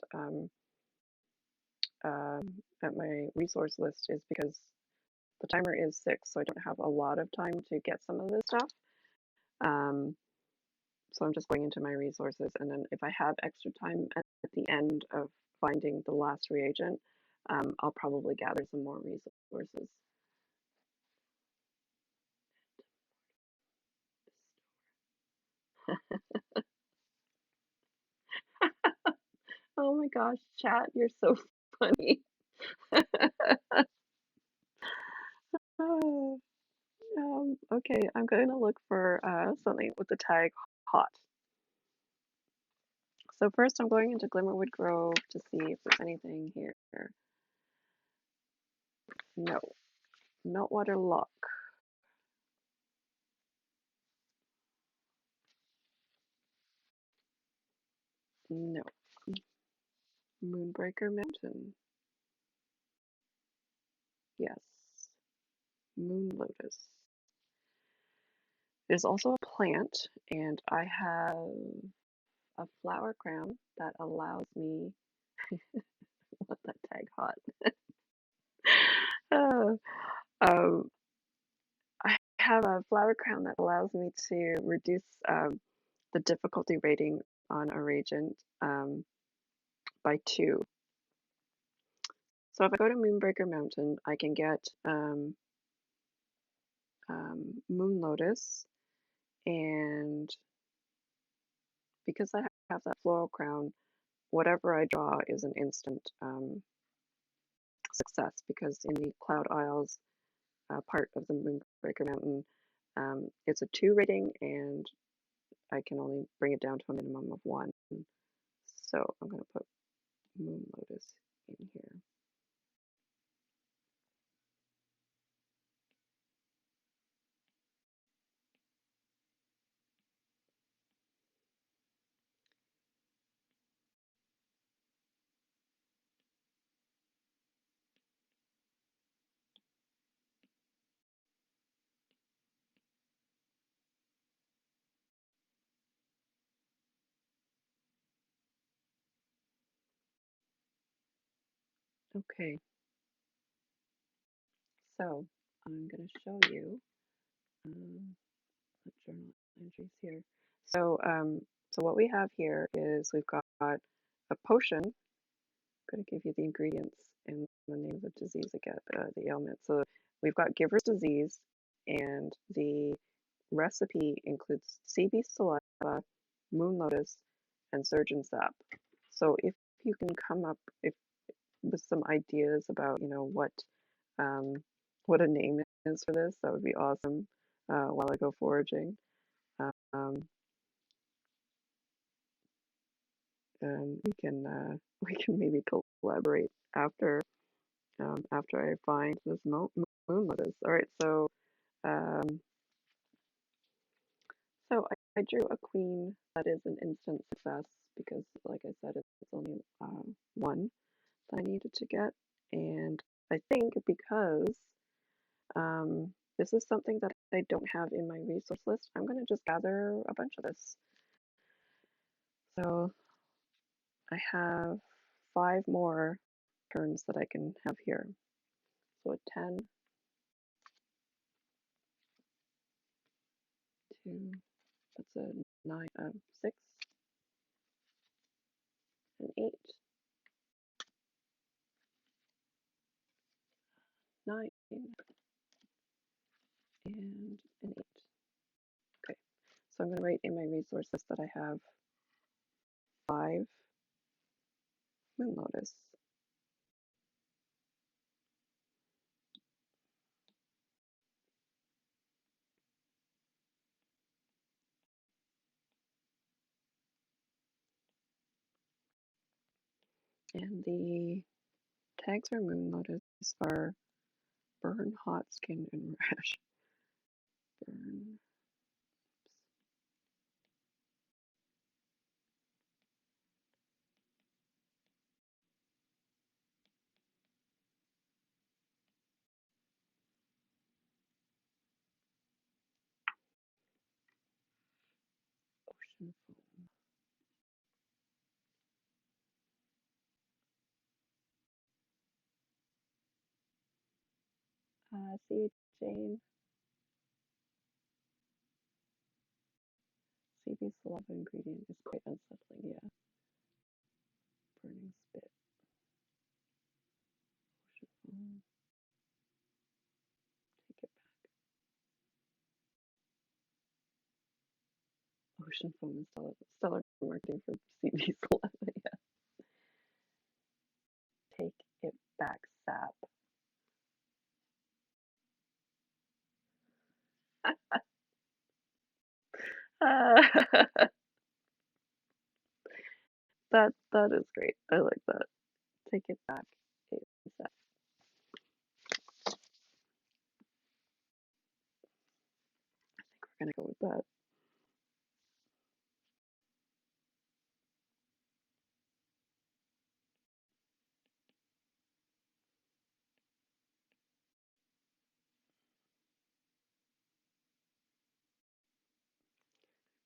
my resource list is because the timer is 6, so I don't have a lot of time to get some of this stuff. Um, so I'm just going into my resources, and then if I have extra time at the end of finding the last reagent, I'll probably gather some more resources. Oh my gosh, chat, you're so funny. Oh, okay, I'm going to look for something with the tag hot. So first I'm going into Glimmerwood Grove to see if there's anything here. No. Meltwater Lock. No. Moonbreaker Mountain. Yes. Moon Lotus. There's also a plant, and I have a flower crown that allows me let that tag hot. Uh, um, I have a flower crown that allows me to reduce the difficulty rating on a reagent by 2. So if I go to Moonbreaker Mountain, I can get Moon Lotus, and because I have that floral crown, whatever I draw is an instant success, because in the Cloud Isles part of the Moonbreaker Mountain, it's a 2 rating, and I can only bring it down to a minimum of 1. So I'm going to put Moon Lotus in here. Okay, so I'm going to show you what journal entries here. So, so what we have here is we've got a potion. I'm going to give you the ingredients and the name of the disease again, the ailment. So we've got Giver's disease, and the recipe includes sea beast saliva, moon lotus, and surgeon sap. So if you can come up with some ideas about, um, what a name is for this, that would be awesome. While I go foraging, um, and we can maybe collaborate after I find this moon lotus. All right, um, I drew a queen that is an instant success because, like I said, it's only 1 that I needed to get, and I think because this is something that I don't have in my resource list, I'm going to just gather a bunch of this. So I have 5 more turns that I can have here. So a 10, 2, that's a 9, 6, an 8, 9, and an 8. Okay, so I'm going to write in my resource list that I have 5 moon lotus. And the tags for moon lotus are burn, hot skin, and rash. Burn. Ocean foam. See you, Jane. CB's love ingredient is quite unsettling, yeah. Burning spit. Ocean foam. Take it back. Ocean foam is stellar marketing for CB's love. Yeah. Take it back, sap. Uh, that is great. I like that. Take it back, sap. We're gonna go with that.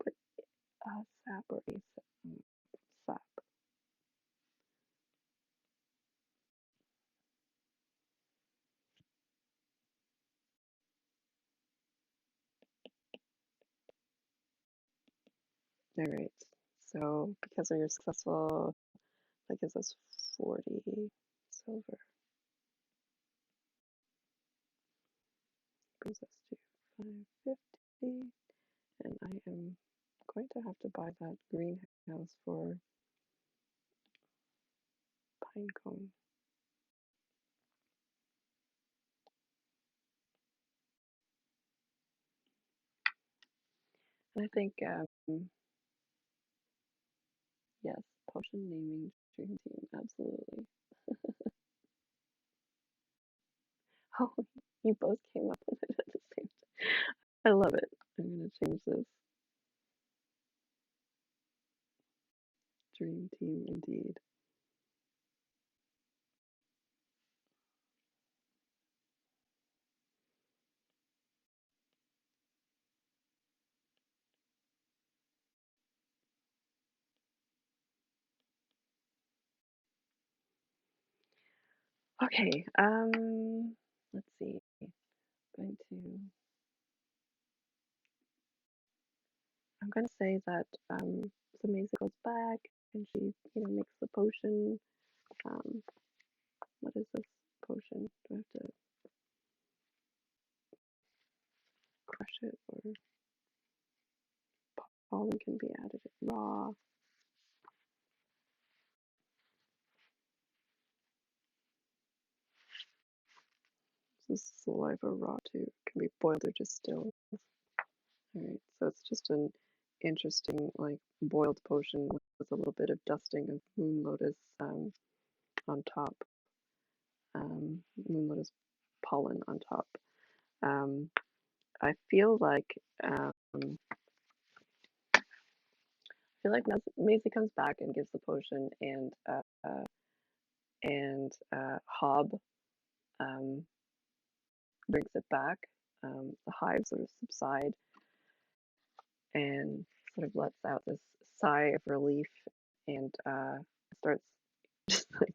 Put sap or sap. All right. So because we were successful, that gives us 40 silver. Brings us to 550. And I am going to have to buy that greenhouse for pinecone. And I think, yes, potion naming dream team, absolutely. Oh, you both came up with it at the same time. I love it. I'm going to change this. Dream team, indeed. Okay, let's see. I'm going to say that so Maisie goes back and she, makes the potion. Um, what is this potion? Do I have to crush it, or pollen can be added raw? This is saliva raw too. Can be boiled or distilled. Alright, so it's just an interesting, like, boiled potion with a little bit of dusting of moon lotus on top. Moon lotus pollen on top. I feel like Maisie comes back and gives the potion, and Hob um, brings it back. The hives sort of subside and sort of lets out this sigh of relief and starts just like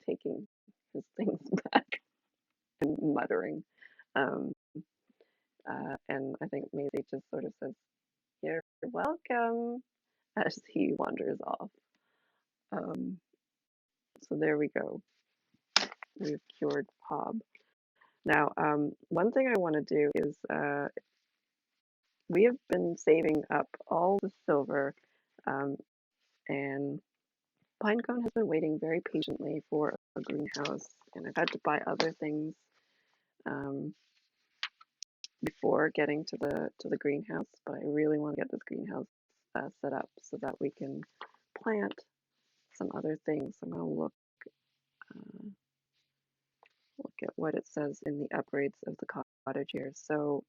taking his things back and muttering. Um, and I think Maisie just sort of says, "You're welcome," as he wanders off. Um, so there we go. We've cured Hob. Now, one thing I want to do is we have been saving up all the silver um, And Pinecone has been waiting very patiently for a greenhouse, and I've had to buy other things um, before getting to the greenhouse. But I really want to get this greenhouse set up so that we can plant some other things. I'm going to look at what it says in the upgrades of the cottage here. So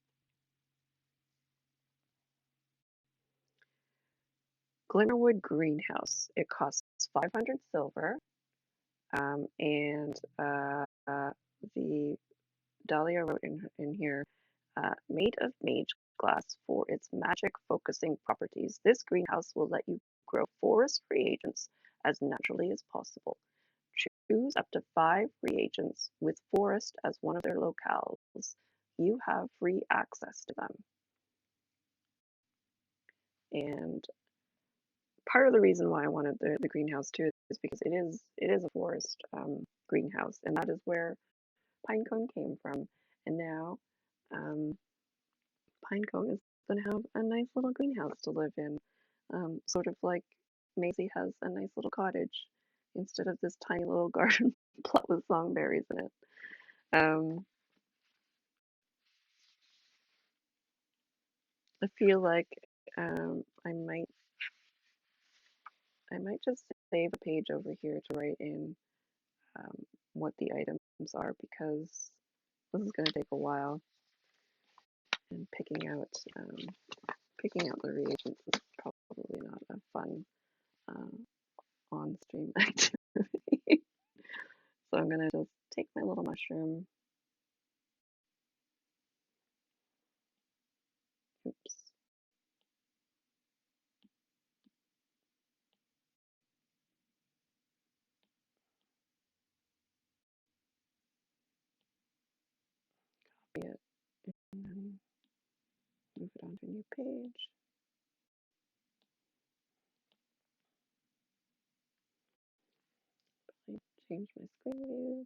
Glimmerwood greenhouse. It costs 500 silver, and the Dahlia wrote in here, made of mage glass for its magic focusing properties. This greenhouse will let you grow forest reagents as naturally as possible. Choose up to 5 reagents with forest as one of their locales. You have free access to them. And part of the reason why I wanted the greenhouse too is because it is a forest greenhouse, and that is where Pinecone came from. And now um, Pinecone is going to have a nice little greenhouse to live in, sort of like Maisie has a nice little cottage instead of this tiny little garden plot with songberries in it. Um, I feel like um, I might I might just save a page over here to write in what the items are, because this is going to take a while, and picking out the reagents is probably not a fun on stream activity. So I'm going to just take my little mushroom. Oops. Copy it and then move it onto a new page. I change my screen view.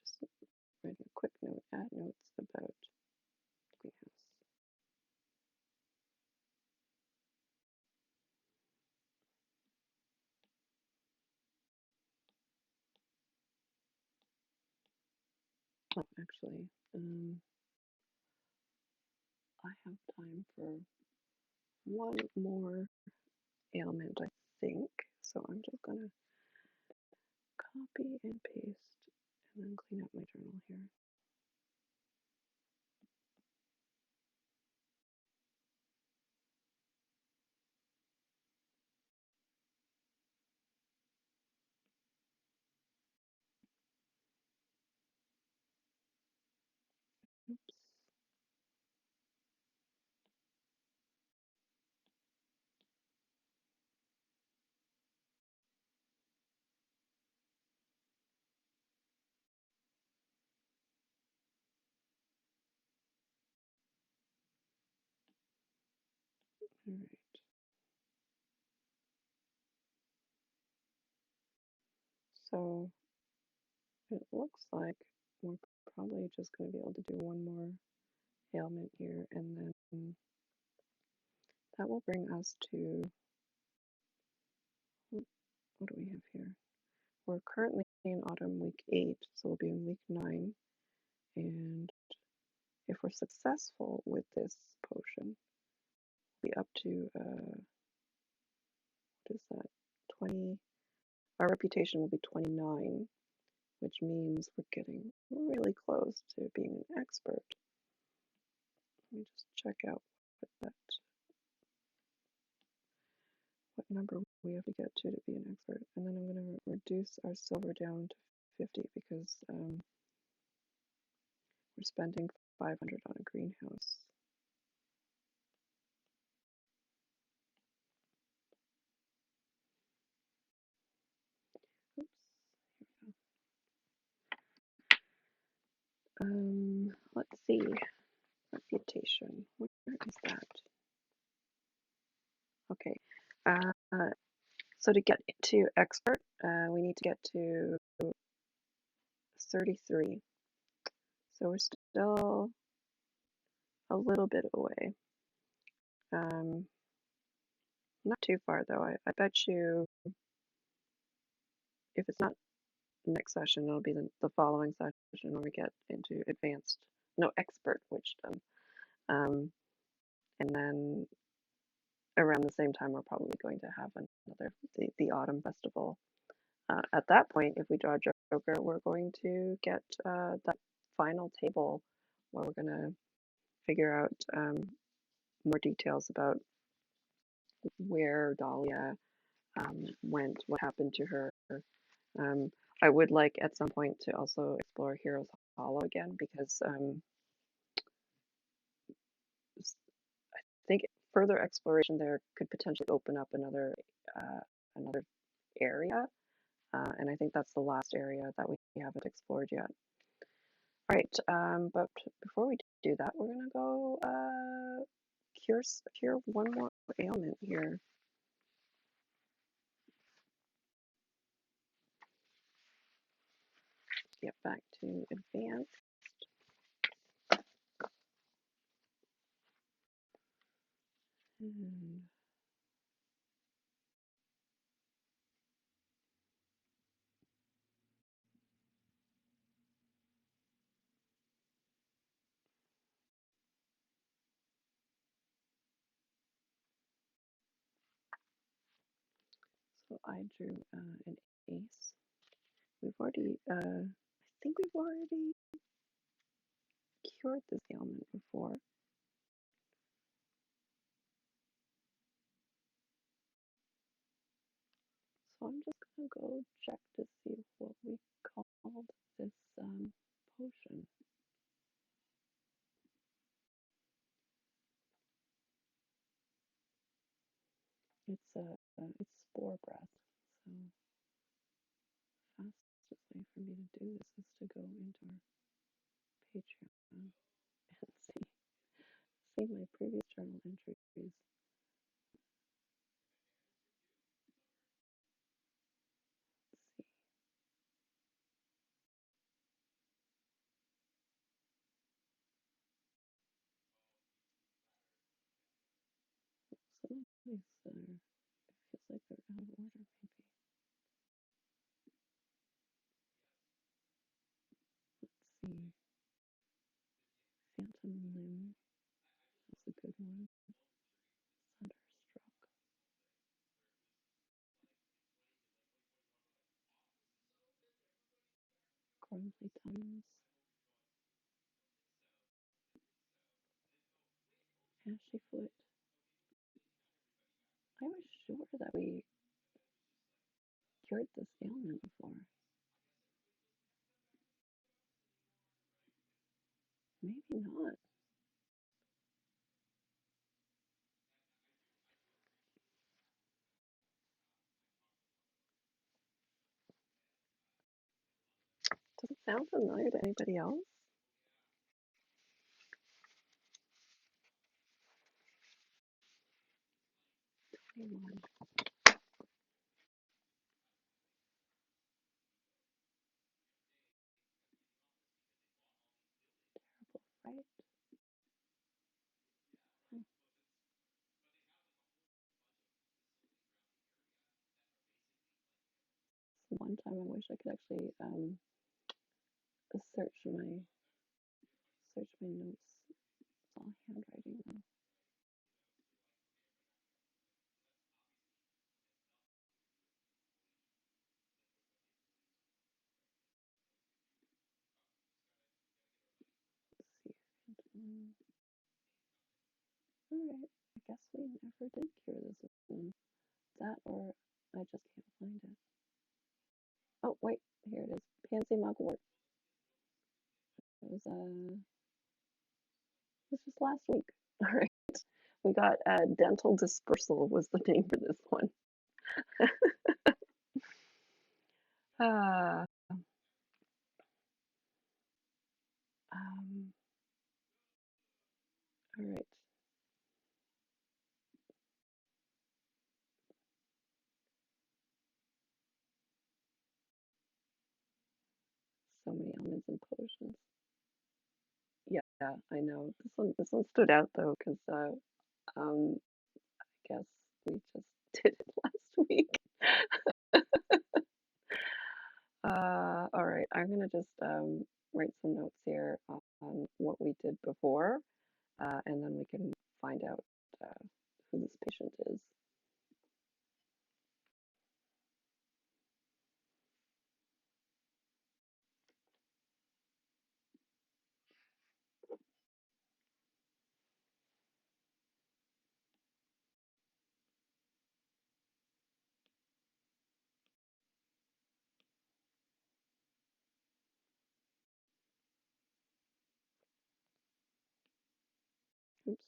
Just write a quick note, add notes about greenhouse. Oh, actually, I have time for one more ailment, I think. So I'm just gonna copy and paste and then clean up my journal here. Oops. All right. So it looks like we're probably just going to be able to do one more ailment here, and then that will bring us to, what do we have here? We're currently in autumn week 8, so we'll be in week 9, and if we're successful with this potion, we'll be up to, what is that, 20, our reputation will be 29, which means we're getting really close to being an expert. Let me just check out what number we have to get to be an expert, and then I'm going to reduce our silver down to 50 because we're spending 500 on a greenhouse. Oops. Let's see. Reputation. Where is that? Okay. So to get to expert, we need to get to 33. So we're still a little bit away. Um, Not too far though. I bet you if it's not next session, it'll be the following session when we get into advanced, no, expert witchdom. Um, and then around the same time, we're probably going to have another the autumn festival. At that point, if we draw Joker, we're going to get that final table where we're going to figure out more details about where Dahlia went, what happened to her. Um, I would like at some point to also explore Heroes Hollow again because I think further exploration there could potentially open up another area, and I think that's the last area that we haven't explored yet. All right, but before we do that, we're gonna go cure one more ailment here. Get back to advanced. And so I drew an ace. We've already, I think we've already cured this ailment before. So I'm just gonna go check to see what we called this potion. It's spore breath. So fastest way for me to do this is to go into our Patreon and see my previous journal entries. Some of these it feels like they're out of order maybe. Let's see. Phantom limb. That's a good one. Thunderstruck. Grumbly Tunnels. Ashy Foot. I was sure that we cured this ailment before. Maybe not. Does it sound familiar to anybody else? Anyone? Right? One time I wish I could actually search my notes. It's all handwriting though. Let's see. Alright. I guess we never did cure this one. That or I just can't find it. Oh wait, here it is. Pansy mugwort. It was this was last week. Alright. We got dental dispersal was the name for this one. Ah, um, all right. So many elements and potions. Yeah, I know. This one stood out though, because I guess we just did it last week. All right, I'm gonna just write some notes here on what we did before, and then we can find out who this patient is. Oops.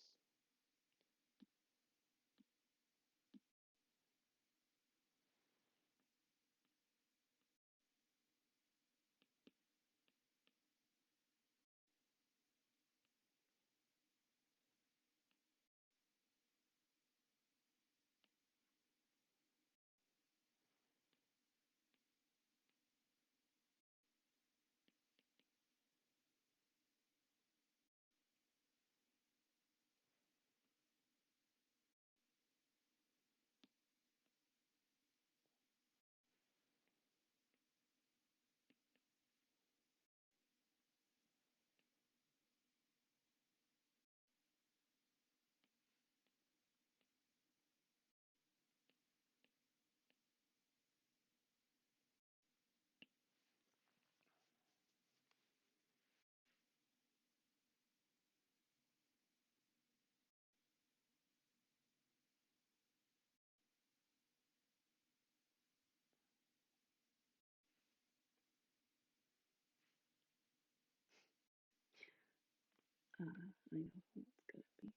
I know who it's gonna be.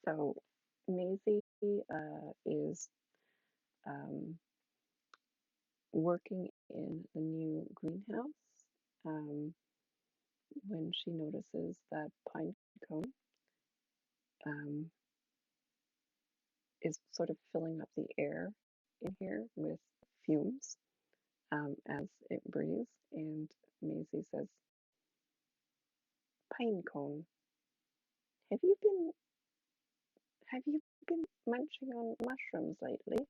So Maisie is um, working in the new greenhouse um, when she notices that pine cone um, is sort of filling up the air in here with fumes as it breathes. And Maisie says, "Pine cone, have you been have you been munching on mushrooms lately?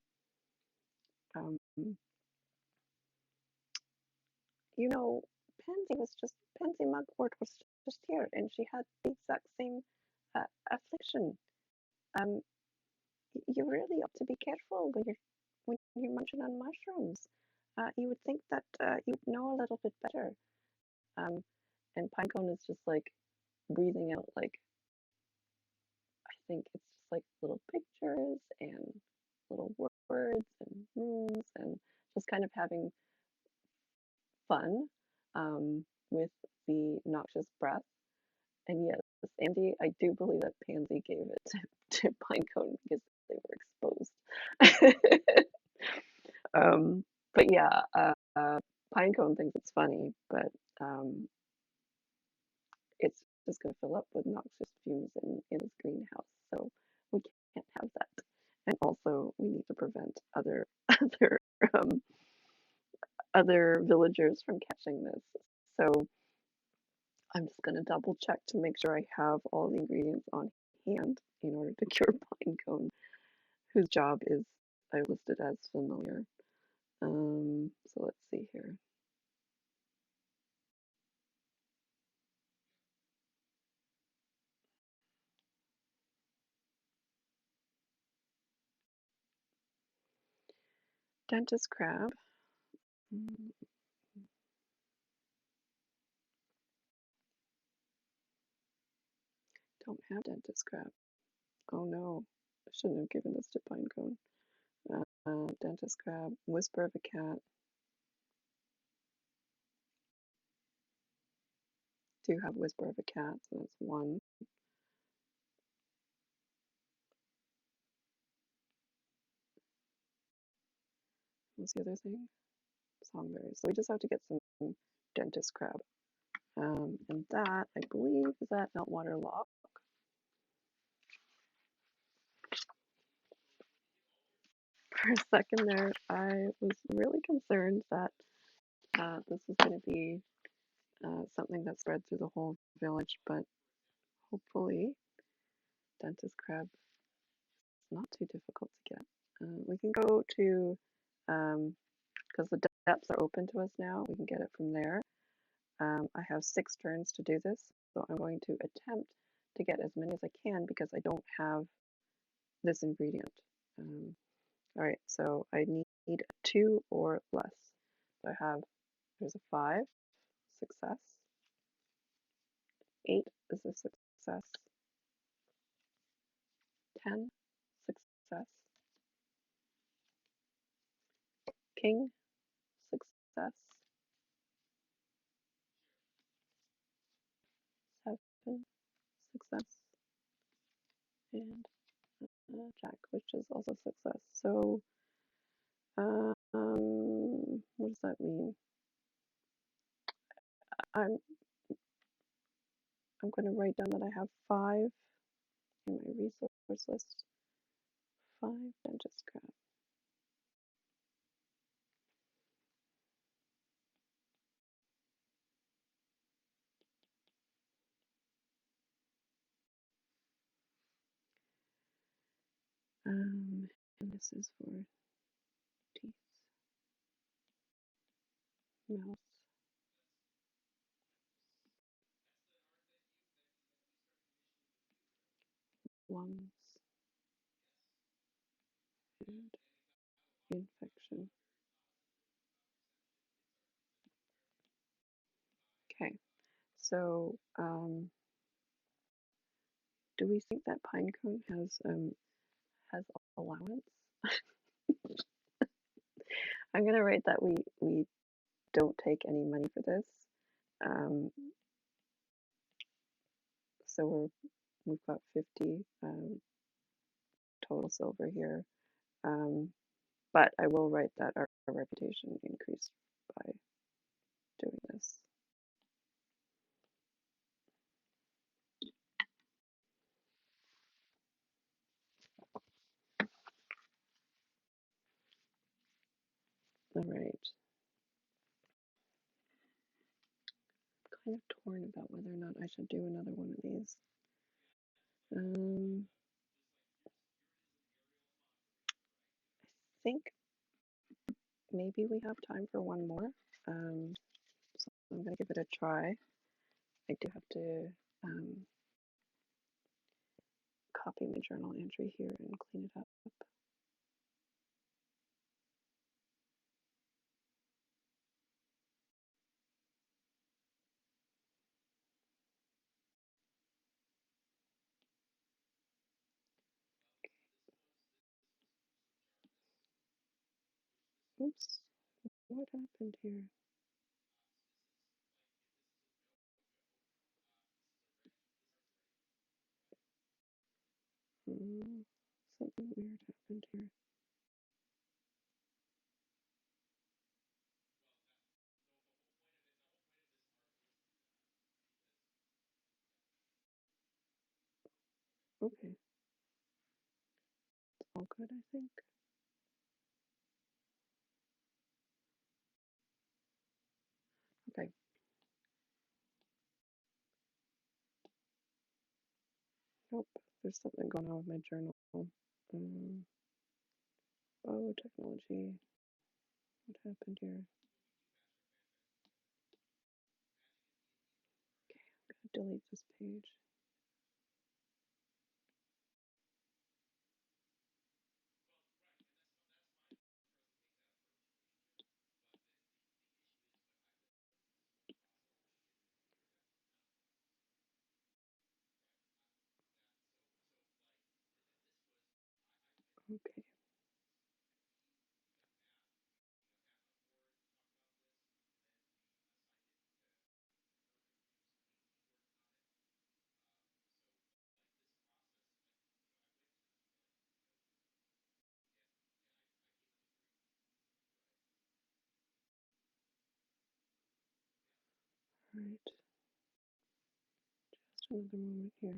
Um, you know, Pansy Mugwort was just here, and she had the exact same affliction. Um, you really ought to be careful when you're munching on mushrooms. You would think that you'd know a little bit better." Um, and Pinecone is just like breathing out like I think it's just like little pictures and little words and runes and just kind of having fun with the noxious breath. And yes, Andy, I do believe that Pansy gave it to Pinecone because they were exposed. um, but yeah, Pinecone thinks it's funny, but um, it's just going to fill up with noxious fumes in his greenhouse. So we can't have that. And also, we need to prevent other um, other villagers from catching this. So I'm just going to double check to make sure I have all the ingredients on hand in order to cure Pinecone, whose job is I listed as familiar. So let's see here. Dentist crab. Mm, don't have dentist crab. Oh no, I shouldn't have given this to Pinecone. Dentist crab, whisper of a cat. Do have whisper of a cat, so that's one. was the other thing? Songberries. So we just have to get some dentist crab. And that, I believe, is at Meltwater Lock. For a second there, I was really concerned that this was going to be something that spread through the whole village, but hopefully dentist crab is not too difficult to get. We can go to, because the depths are open to us now, we can get it from there. I have 6 turns to do this, so I'm going to attempt to get as many as I can because I don't have this ingredient. All right, so I need 2 or less. So I have, there's a 5, success. 8 is a success. 10, success. King, success. 7, success. And Jack, which is also success. So, what does that mean? I'm I'm going to write down that I have 5 in my resource list. 5 dentist crab. And this is for teeth, mouth, lungs, and infection. Okay, so do we think that pine cone has allowance? I'm gonna write that we don't take any money for this. Um, so we've got 50 total silver here. But I will write that our reputation increased by doing this. All right. I'm kind of torn about whether or not I should do another one of these. I think maybe we have time for one more. So I'm going to give it a try. I do have to copy my journal entry here and clean it up. Oops, what happened here? Something weird happened here. Okay, it's all good, I think. Okay. Nope, there's something going on with my journal. Oh, technology. What happened here? Okay, I'm gonna delete this page. Okay. right. Just another moment here.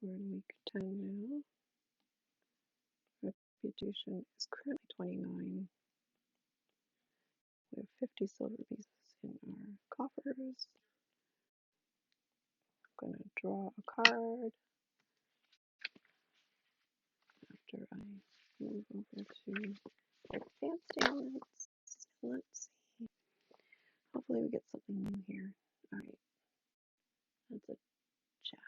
So we're in week 10 now. Reputation is currently 29. We have 50 silver pieces in our coffers. I'm going to draw a card after I move over to advanced ailments. Let's see. Hopefully we get something new here. All right, that's a jack.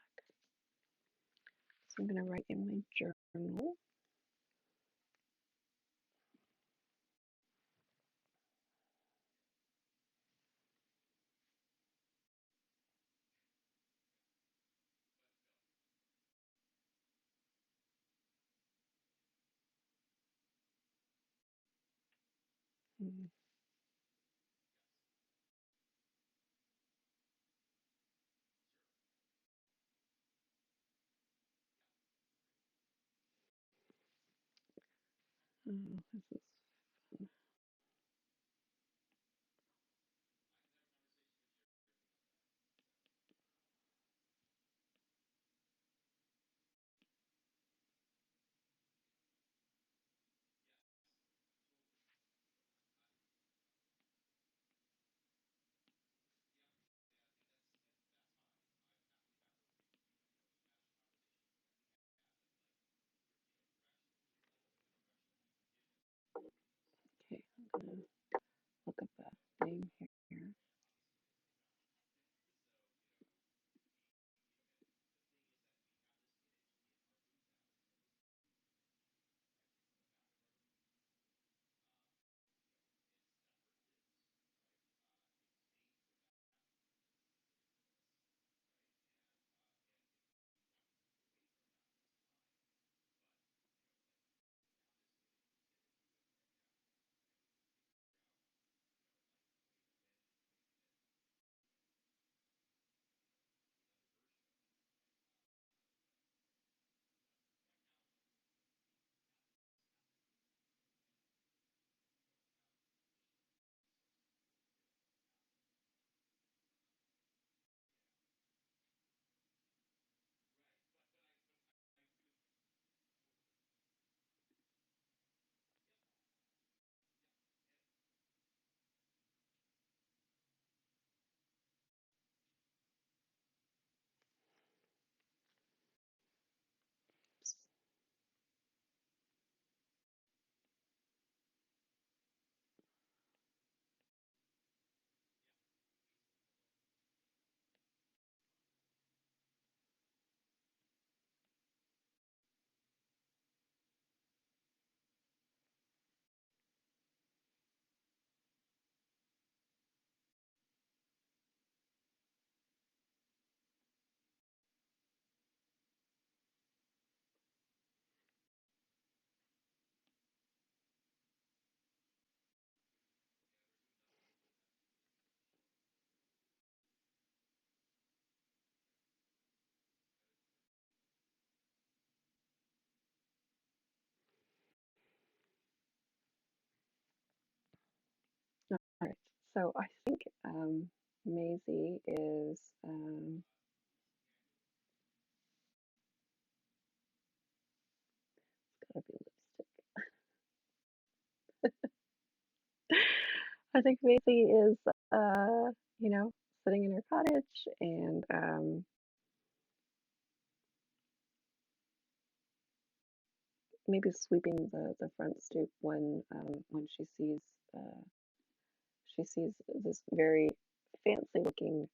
So I'm going to write in my journal. Hmm. Oh, this is fun. Okay, I'm going to look up that name here. All right, so I think Maisie is gotta be lipstick. I think Maisie is you know, sitting in her cottage and maybe sweeping the front stoop when uh, she sees this very fancy looking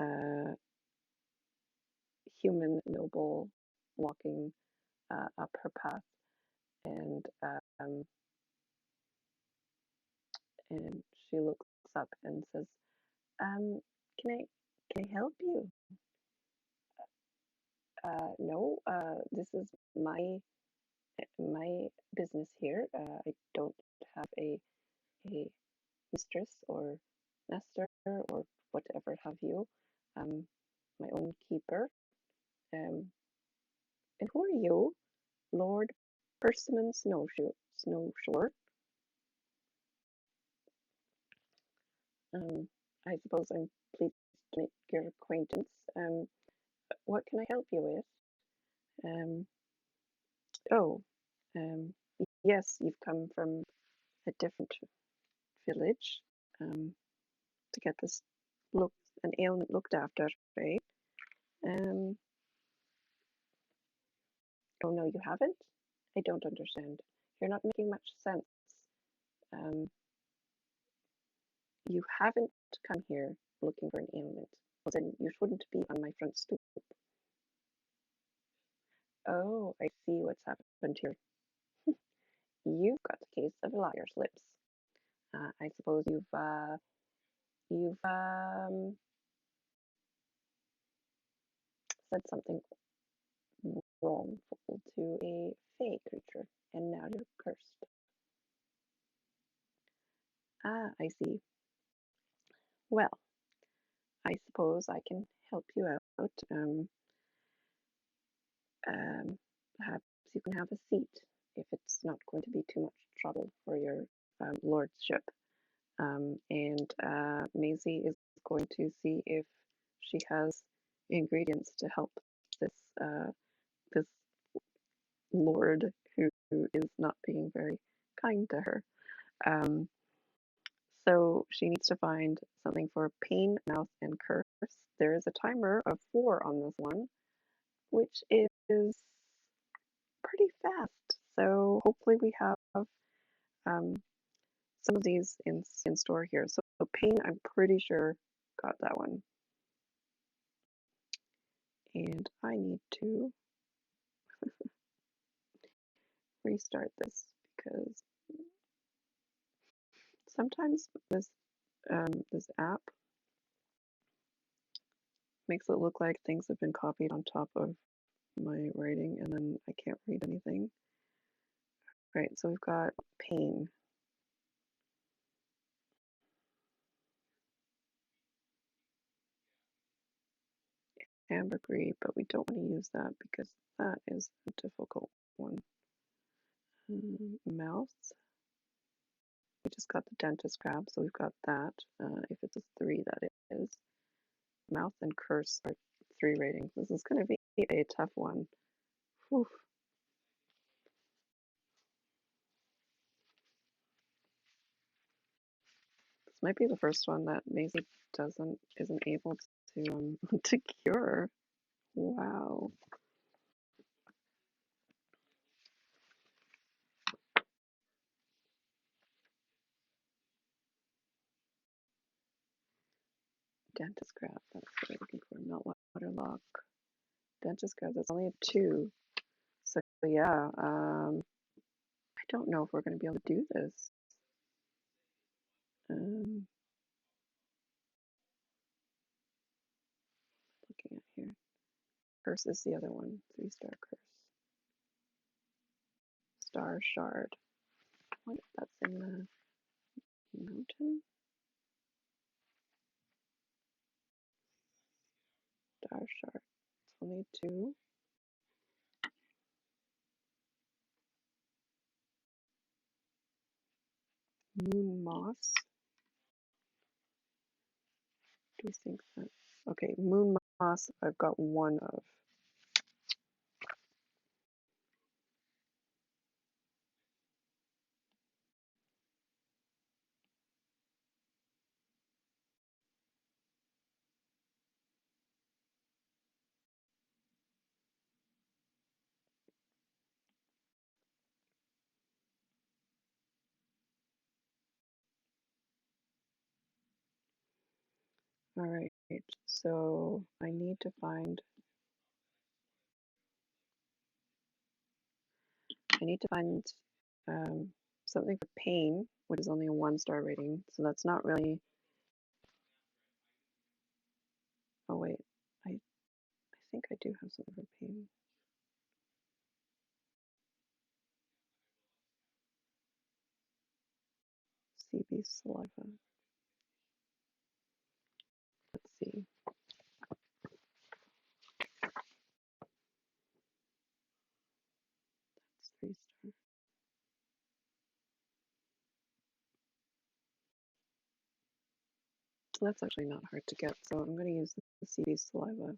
uh, human noble walking up her path, and um, and she looks up and says, um, "Can I help you? No, this is my business here. I don't have a mistress or master or whatever have you. My own keeper. Um, and who are you, Lord? persimmon snowshort. I suppose I'm pleased to make your acquaintance. What can I help you with? Um, oh, um, yes, you've come from a different village to get this look an ailment looked after, right? Um, oh no, you haven't? I don't understand. You're not making much sense. Um, you haven't come here looking for an ailment. Well, then you shouldn't be on my front stoop. Oh, I see what's happened here. You've got a case of liar's lips. I suppose you've said something wrongful to a fey creature, and now you're cursed. Ah, I see. Well, I suppose I can help you out. Um, Perhaps you can have a seat if it's not going to be too much trouble for your lordship. And Maisie is going to see if she has ingredients to help this this lord who is not being very kind to her. Um, so she needs to find something for pain, mouth, and curse. There is a timer of 4 on this one, which is pretty fast. So hopefully we have um, some of these in store here. So pain, I'm pretty sure got that one. And I need to restart this because sometimes this app makes it look like things have been copied on top of my writing and then I can't read anything. Right, so we've got pain. Ambergris, but we don't want to use that because that is a difficult one. Mouth. We just got the dentist crab, so we've got that. If it's a 3, that is. Mouth and curse are 3 ratings. This is going to be a tough one. Whew. This might be the first one that Maisie isn't able to to cure. Wow. Dentist crab. That's what I'm looking for. Meltwater lock. Dentist crab. That's only a 2. So yeah. I don't know if we're going to be able to do this. Looking at here. Curse is the other one. 3-star curse. Star shard. What? That's in the mountain? Star shard. It's only 2. Moon moss. Do you think that? Okay, moon moss. I've got 1 of. All right. So I need to find. I need to find um, something for pain, which is only a 1-star rating. So that's not really. Oh wait, I think I do have something for pain. Sea beast saliva. Let's see. 3-star. That's actually not hard to get, so I'm going to use the CD saliva.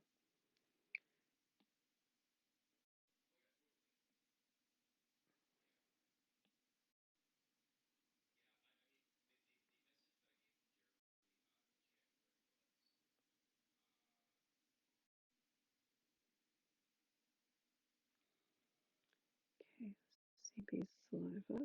Okay, CB saliva.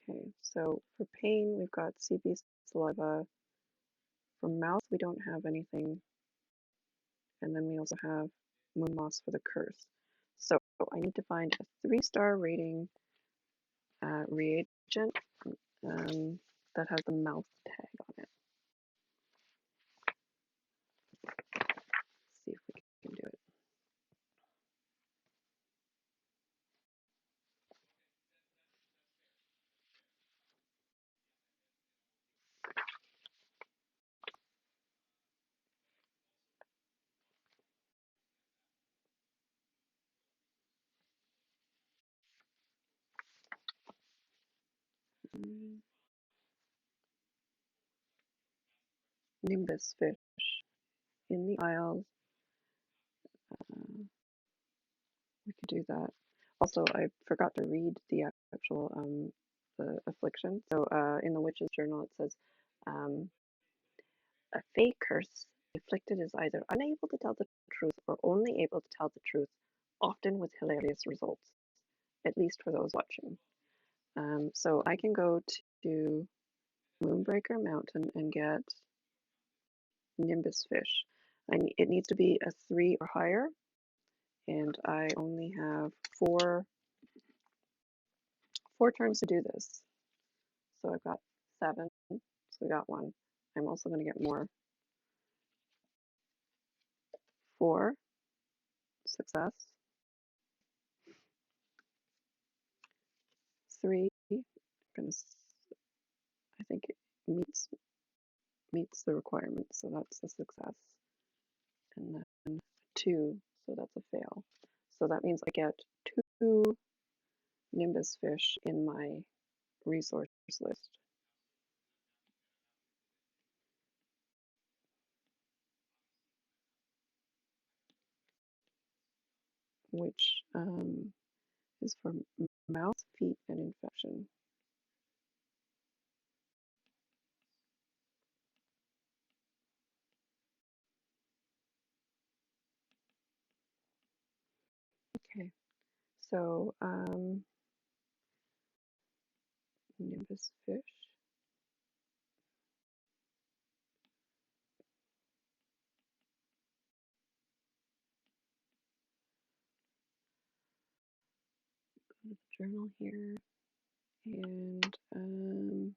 Okay, so for pain, we've got CB saliva. For mouth, we don't have anything. And then we also have moon moss for the curse. So I need to find a 3-star rating reagent that has the mouth tag on it. Let's see if we can do it. Nimbus fish in the aisles. We could do that. Also, I forgot to read the actual the affliction. So in the witch's journal, it says um, a fey curse. The afflicted is either unable to tell the truth or only able to tell the truth, often with hilarious results, at least for those watching. So I can go to Moonbreaker Mountain and get Nimbus fish. It needs to be a 3 or higher, and I only have four turns to do this. So I've got 7, so we got 1. I'm also going to get more. 4, success. 3, I think it meets the requirements, so that's a success. And then 2, so that's a fail. So that means I get 2 Nimbus fish in my resource list. Which is for mouth, feet, and infection. Okay, so Nimbus fish. Go to the journal here, and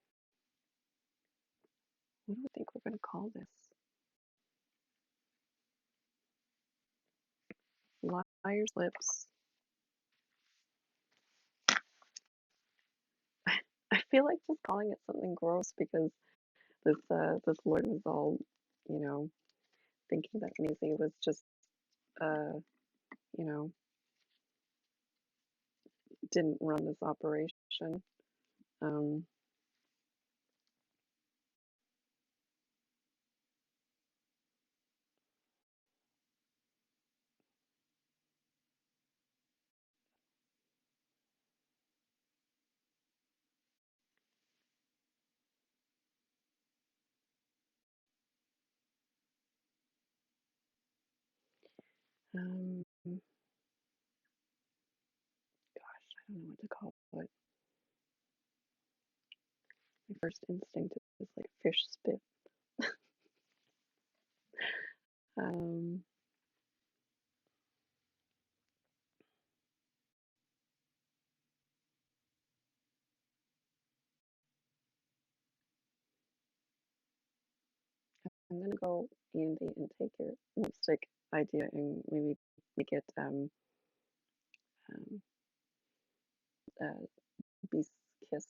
what do we think we're going to call this? Liar's lips. I feel like just calling it something gross because this lord was all, you know, thinking that Maisie was just, you know, didn't run this operation. Um, um, gosh, I don't know what to call it. My first instinct is like fish spit. Um, I'm gonna go, Andy, and take your lipstick idea and maybe make it um, uh, Beast's Kiss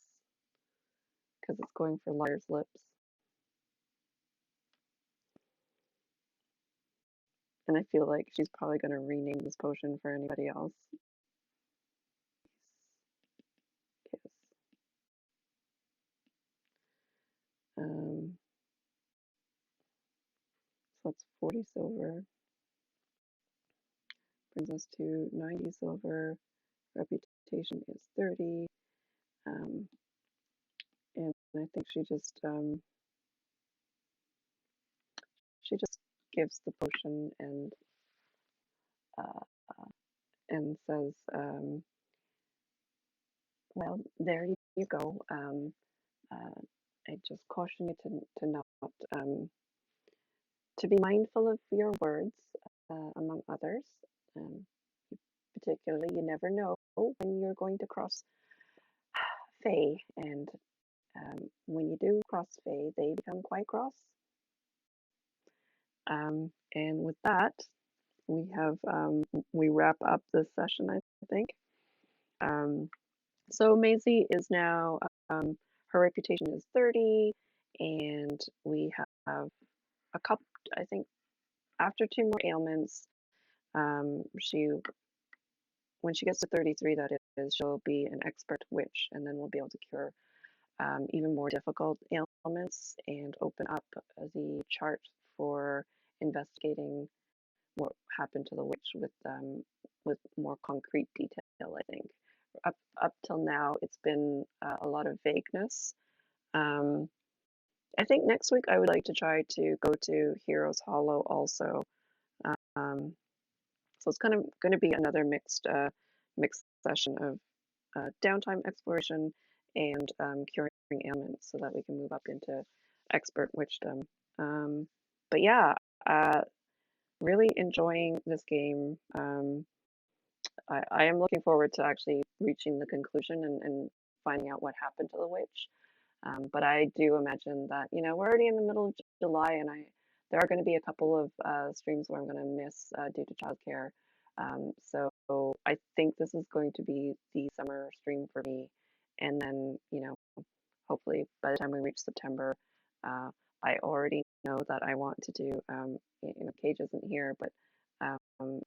because it's going for Liar's Lips. And I feel like she's probably going to rename this potion for anybody else. Kiss. Um, so that's 40 silver. Brings us to 90 silver. Reputation is 30. Um, and I think she just gives the potion uh, and says, well, there you go. I just caution you to not to be mindful of your words, among others. Um, particularly, you never know when you're going to cross Fae, and when you do cross Fae, they become quite cross. And with that, we have we wrap up this session, I think. Um, so Maisie is now her reputation is 30, and we have a couple. I think after two more ailments, she when she gets to 33, that is, she'll be an expert witch, and then we'll be able to cure even more difficult ailments and open up the chart for investigating what happened to the witch with more concrete detail. I think up till now, it's been a lot of vagueness. Um, I think next week I would like to try to go to Heroes Hollow also. Um, so it's kind of going to be another mixed session of downtime exploration and curing ailments so that we can move up into expert witchdom. But yeah, uh, really enjoying this game. I am looking forward to actually reaching the conclusion and finding out what happened to the witch. But I do imagine that, we're already in the middle of July, and there are going to be a couple of streams where I'm going to miss due to childcare. So I think this is going to be the summer stream for me. And then, hopefully by the time we reach September, uh, I already know that I want to do, Cage isn't here, but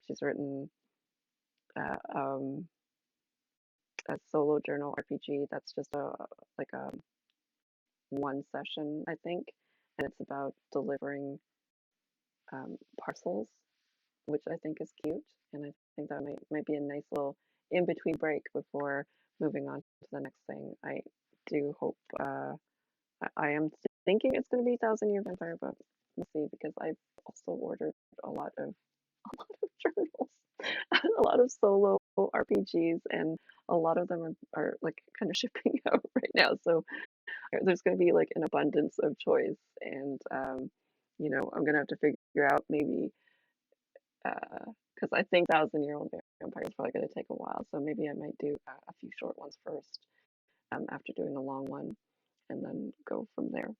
she's written a solo journal RPG that's just like a one session, I think, and it's about delivering parcels, which I think is cute, and I think that might be a nice little in between break before moving on to the next thing. I do hope. I am thinking it's going to be Thousand Year Vampire, but we'll see because I've also ordered a lot of journals, a lot of solo RPGs, and a lot of them are like kind of shipping out right now. So there's going to be like an abundance of choice, and I'm going to have to figure out maybe because I think Thousand-Year-Old Vampire is probably going to take a while, so maybe I might do a few short ones first after doing a long one, and then go from there.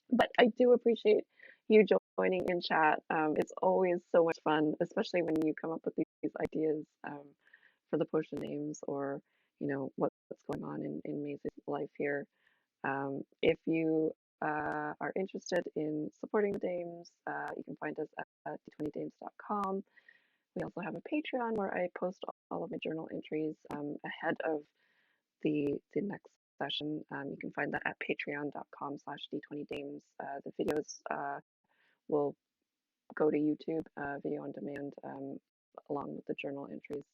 But I do appreciate you joining in chat. It's always so much fun, especially when you come up with these ideas for the potion names, or what's going on in Maisie's life here. If you are interested in supporting the Dames, you can find us at d20dames.com. We also have a Patreon where I post all of my journal entries ahead of the next session. You can find that at patreon.com/d20dames. The videos will go to YouTube, video on demand, along with the journal entries.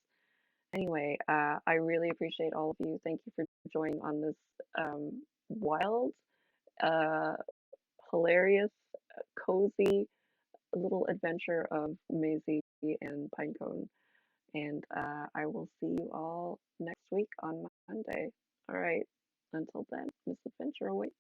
Anyway, I really appreciate all of you. Thank you for joining on this wild, uh, hilarious, cozy little adventure of Maisie and Pinecone. And I will see you all next week on Monday. All right. Until then, Miss Adventure awaits.